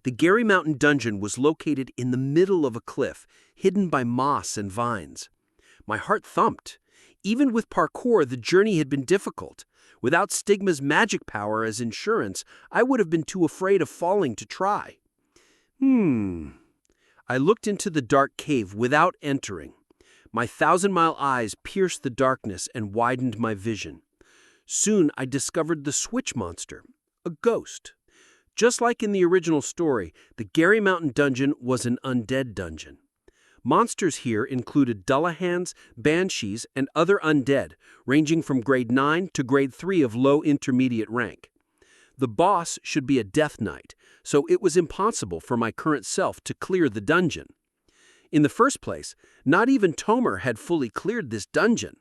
Speaker 6: The Gary Mountain dungeon was located in the middle of a cliff, hidden by moss and vines. My heart thumped. Even with parkour, the journey had been difficult. Without Stigma's magic power as insurance, I would have been too afraid of falling to try. I looked into the dark cave without entering. My 1,000-mile eyes pierced the darkness and widened my vision. Soon I discovered the switch monster, a ghost. Just like in the original story, the Gary Mountain dungeon was an undead dungeon. Monsters here included Dullahans, Banshees, and other undead, ranging from grade 9 to grade 3 of low intermediate rank. The boss should be a Death Knight, so it was impossible for my current self to clear the dungeon. In the first place, not even Tomer had fully cleared this dungeon.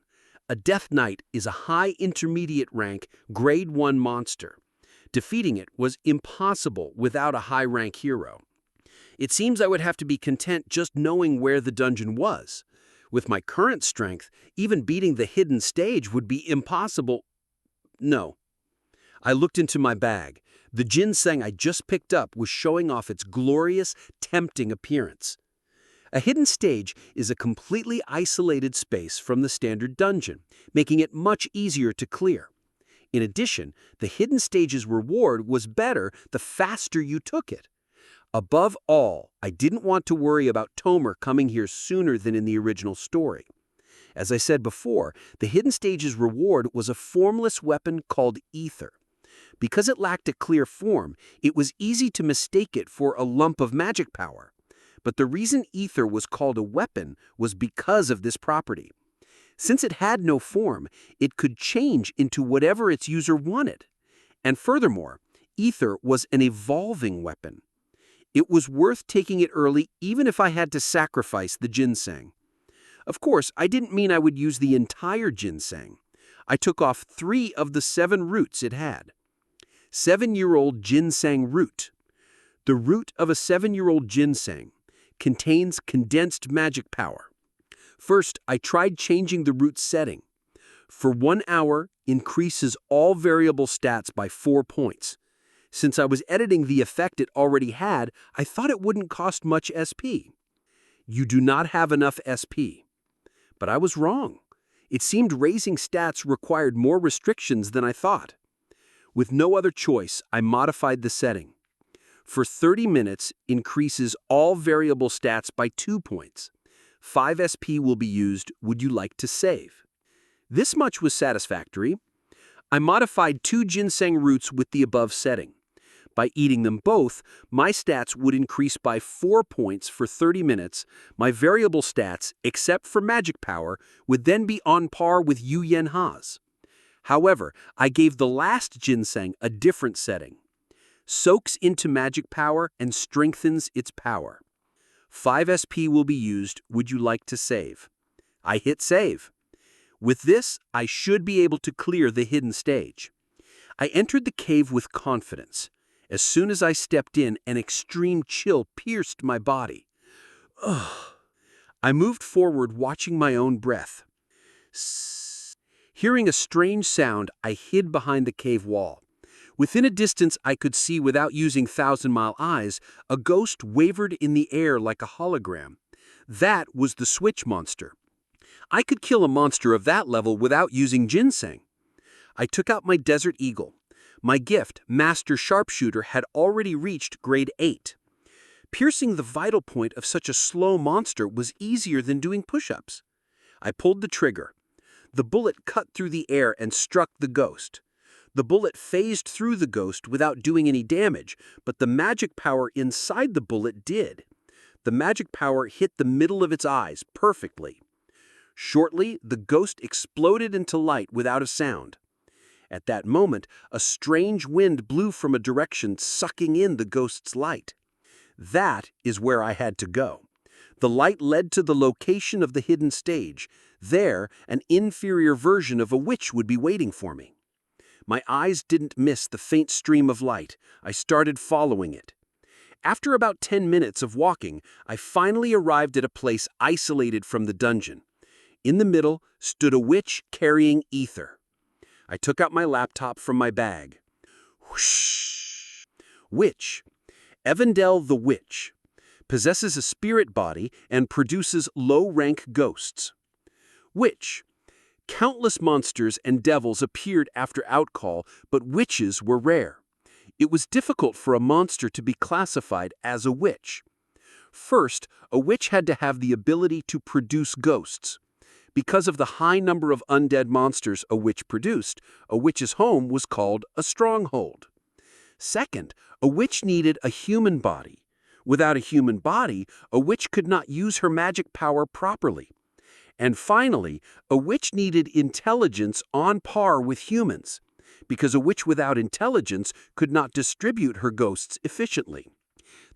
Speaker 6: A Death Knight is a high intermediate rank, grade 1 monster. Defeating it was impossible without a high-rank hero. It seems I would have to be content just knowing where the dungeon was. With my current strength, even beating the hidden stage would be impossible. No. I looked into my bag. The ginseng I just picked up was showing off its glorious, tempting appearance. A hidden stage is a completely isolated space from the standard dungeon, making it much easier to clear. In addition, the hidden stage's reward was better the faster you took it. Above all, I didn't want to worry about Tomer coming here sooner than in the original story. As I said before, the hidden stage's reward was a formless weapon called ether. Because it lacked a clear form, it was easy to mistake it for a lump of magic power. But the reason ether was called a weapon was because of this property. Since it had no form, it could change into whatever its user wanted. And furthermore, ether was an evolving weapon. It was worth taking it early even if I had to sacrifice the ginseng. Of course, I didn't mean I would use the entire ginseng. I took off 3 of the 7 roots it had. 7-year-old ginseng root. The root of a 7-year-old ginseng contains condensed magic power. First, I tried changing the root setting. For 1 hour, increases all variable stats by 4 points. Since I was editing the effect it already had, I thought it wouldn't cost much SP. You do not have enough SP. But I was wrong. It seemed raising stats required more restrictions than I thought. With no other choice, I modified the setting. For 30 minutes, increases all variable stats by 2 points. 5 SP will be used. Would you like to save? This much was satisfactory. I modified 2 ginseng roots with the above setting. By eating them both, my stats would increase by 4 points for 30 minutes. My variable stats, except for magic power, would then be on par with Yu Yen Ha's. However, I gave the last ginseng a different setting. Soaks into magic power and strengthens its power. 5 SP will be used. Would you like to save? I hit save. With this, I should be able to clear the hidden stage. I entered the cave with confidence. As soon as I stepped in, an extreme chill pierced my body. Ugh. I moved forward, watching my own breath. Sss. Hearing a strange sound, I hid behind the cave wall. Within a distance I could see without using thousand-mile eyes, a ghost wavered in the air like a hologram. That was the switch monster. I could kill a monster of that level without using ginseng. I took out my Desert Eagle. My gift, Master Sharpshooter, had already reached grade 8. Piercing the vital point of such a slow monster was easier than doing push-ups. I pulled the trigger. The bullet cut through the air and struck the ghost. The bullet phased through the ghost without doing any damage, but the magic power inside the bullet did. The magic power hit the middle of its eyes perfectly. Shortly, the ghost exploded into light without a sound. At that moment, a strange wind blew from a direction, sucking in the ghost's light. That is where I had to go. The light led to the location of the hidden stage. There, an inferior version of a witch would be waiting for me. My eyes didn't miss the faint stream of light. I started following it. After about 10 minutes of walking, I finally arrived at a place isolated from the dungeon. In the middle stood a witch carrying ether. I took out my laptop from my bag. Whoosh! Witch. Evandel the Witch. Possesses a spirit body and produces low-rank ghosts. Witch. Countless monsters and devils appeared after Outcall, but witches were rare. It was difficult for a monster to be classified as a witch. First, a witch had to have the ability to produce ghosts. Because of the high number of undead monsters a witch produced, a witch's home was called a stronghold. Second, a witch needed a human body. Without a human body, a witch could not use her magic power properly. And finally, a witch needed intelligence on par with humans, because a witch without intelligence could not distribute her ghosts efficiently.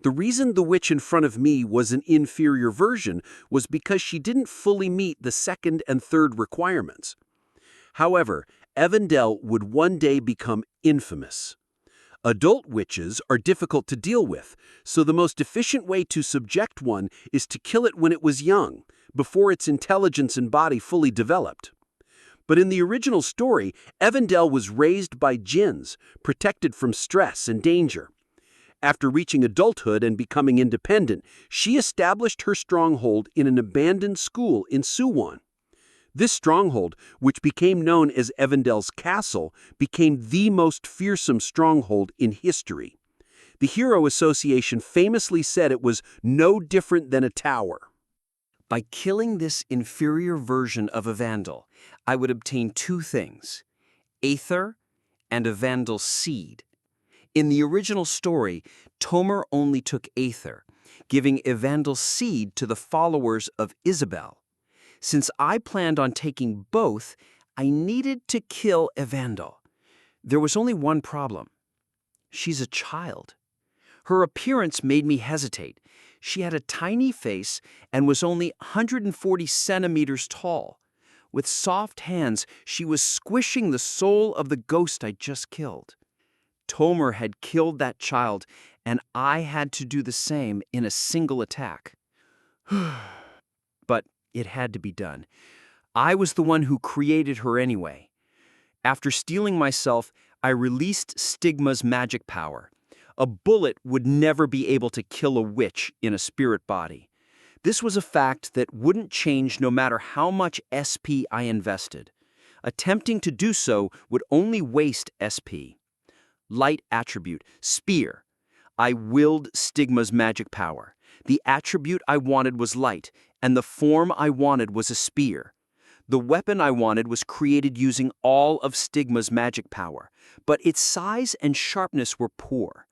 Speaker 6: The reason the witch in front of me was an inferior version was because she didn't fully meet the second and third requirements. However, Evandel would one day become infamous. Adult witches are difficult to deal with, so the most efficient way to subject one is to kill it when it was young, before its intelligence and body fully developed. But in the original story, Evandel was raised by jinns, protected from stress and danger. After reaching adulthood and becoming independent, she established her stronghold in an abandoned school in Suwon. This stronghold, which became known as Evandel's Castle, became the most fearsome stronghold in history. The Hero Association famously said it was no different than a tower.
Speaker 2: By killing this inferior version of Evandel, I would obtain two things: Aether and Evandel's seed. In the original story, Tomer only took Aether, giving Evandel's seed to the followers of Isabel. Since I planned on taking both, I needed to kill Evandel. There was only one problem. She's a child. Her appearance made me hesitate. She had a tiny face and was only 140 centimeters tall. With soft hands, she was squishing the soul of the ghost I just killed. Tomer had killed that child, and I had to do the same in a single attack. But it had to be done. I was the one who created her anyway. After stealing myself, I released Stigma's magic power. A bullet would never be able to kill a witch in a spirit body. This was a fact that wouldn't change no matter how much SP I invested. Attempting to do so would only waste SP. Light attribute, Spear. I willed Stigma's magic power. The attribute I wanted was light, and the form I wanted was a spear. The weapon I wanted was created using all of Stigma's magic power, but its size and sharpness were poor.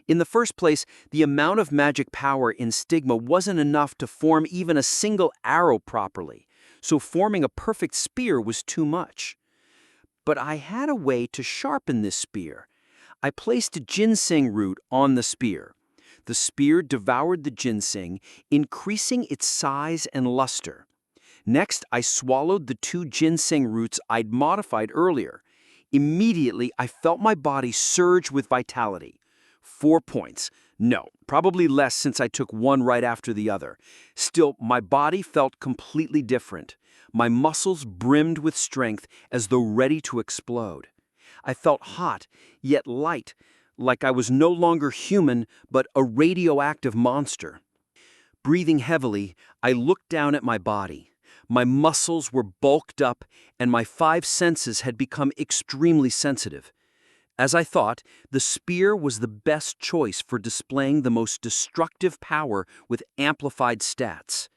Speaker 2: In the first place, the amount of magic power in Stigma wasn't enough to form even a single arrow properly, so forming a perfect spear was too much. But I had a way to sharpen this spear. I placed a ginseng root on the spear. The spear devoured the ginseng, increasing its size and luster. Next, I swallowed the 2 ginseng roots I'd modified earlier. Immediately, I felt my body surge with vitality. 4 points.
Speaker 6: No, probably less since I took one right after the other. Still, my body felt completely different. My muscles brimmed with strength as though ready to explode. I felt hot, yet light, like I was no longer human, but a radioactive monster. Breathing heavily, I looked down at my body. My muscles were bulked up, and my 5 senses had become extremely sensitive. As I thought, the spear was the best choice for displaying the most destructive power with amplified stats.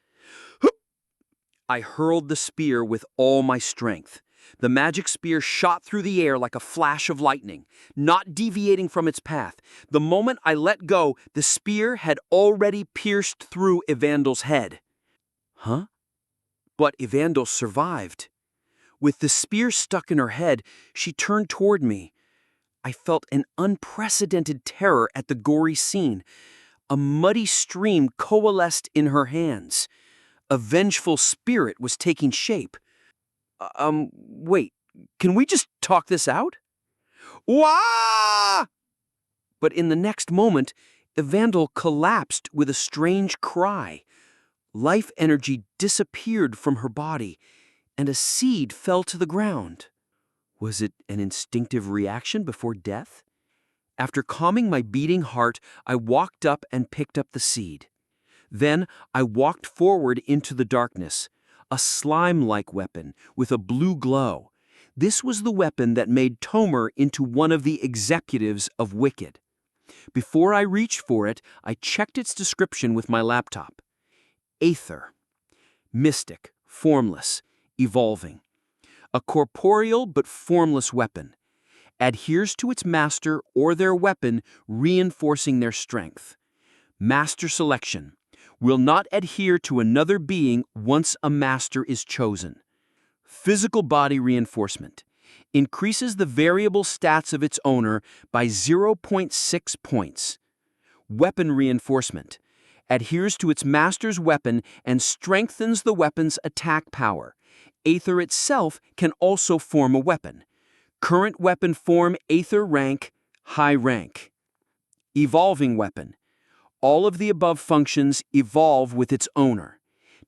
Speaker 6: I hurled the spear with all my strength. The magic spear shot through the air like a flash of lightning, not deviating from its path. The moment I let go, the spear had already pierced through Evandel's head. Huh? But Evandel survived. With the spear stuck in her head, she turned toward me. I felt an unprecedented terror at the gory scene. A muddy stream coalesced in her hands. A vengeful spirit was taking shape. Wait, can we just talk this out? Wah! But in the next moment, Evandel collapsed with a strange cry. Life energy disappeared from her body, and a seed fell to the ground. Was it an instinctive reaction before death? After calming my beating heart, I walked up and picked up the seed. Then I walked forward into the darkness, a slime-like weapon with a blue glow. This was the weapon that made Tomer into one of the executives of Wicked. Before I reached for it, I checked its description with my laptop. Aether. Mystic, formless, evolving. A corporeal but formless weapon. Adheres to its master or their weapon, reinforcing their strength. Master selection. Will not adhere to another being once a master is chosen. Physical body reinforcement. Increases the variable stats of its owner by 0.6 points. Weapon reinforcement. Adheres to its master's weapon and strengthens the weapon's attack power. Aether itself can also form a weapon. Current weapon form Aether rank, high rank. Evolving weapon. All of the above functions evolve with its owner.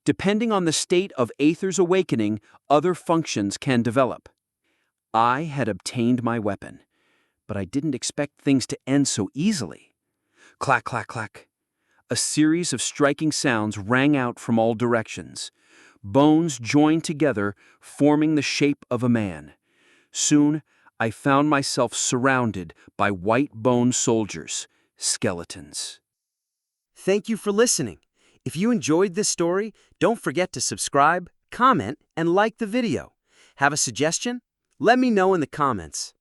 Speaker 6: Depending on the state of Aether's awakening, other functions can develop. I had obtained my weapon, but I didn't expect things to end so easily. Clack, clack, clack. A series of striking sounds rang out from all directions. Bones joined together, forming the shape of a man. Soon, I found myself surrounded by white bone soldiers, skeletons.
Speaker 2: Thank you for listening. If you enjoyed this story, don't forget to subscribe, comment, and like the video. Have a suggestion? Let me know in the comments.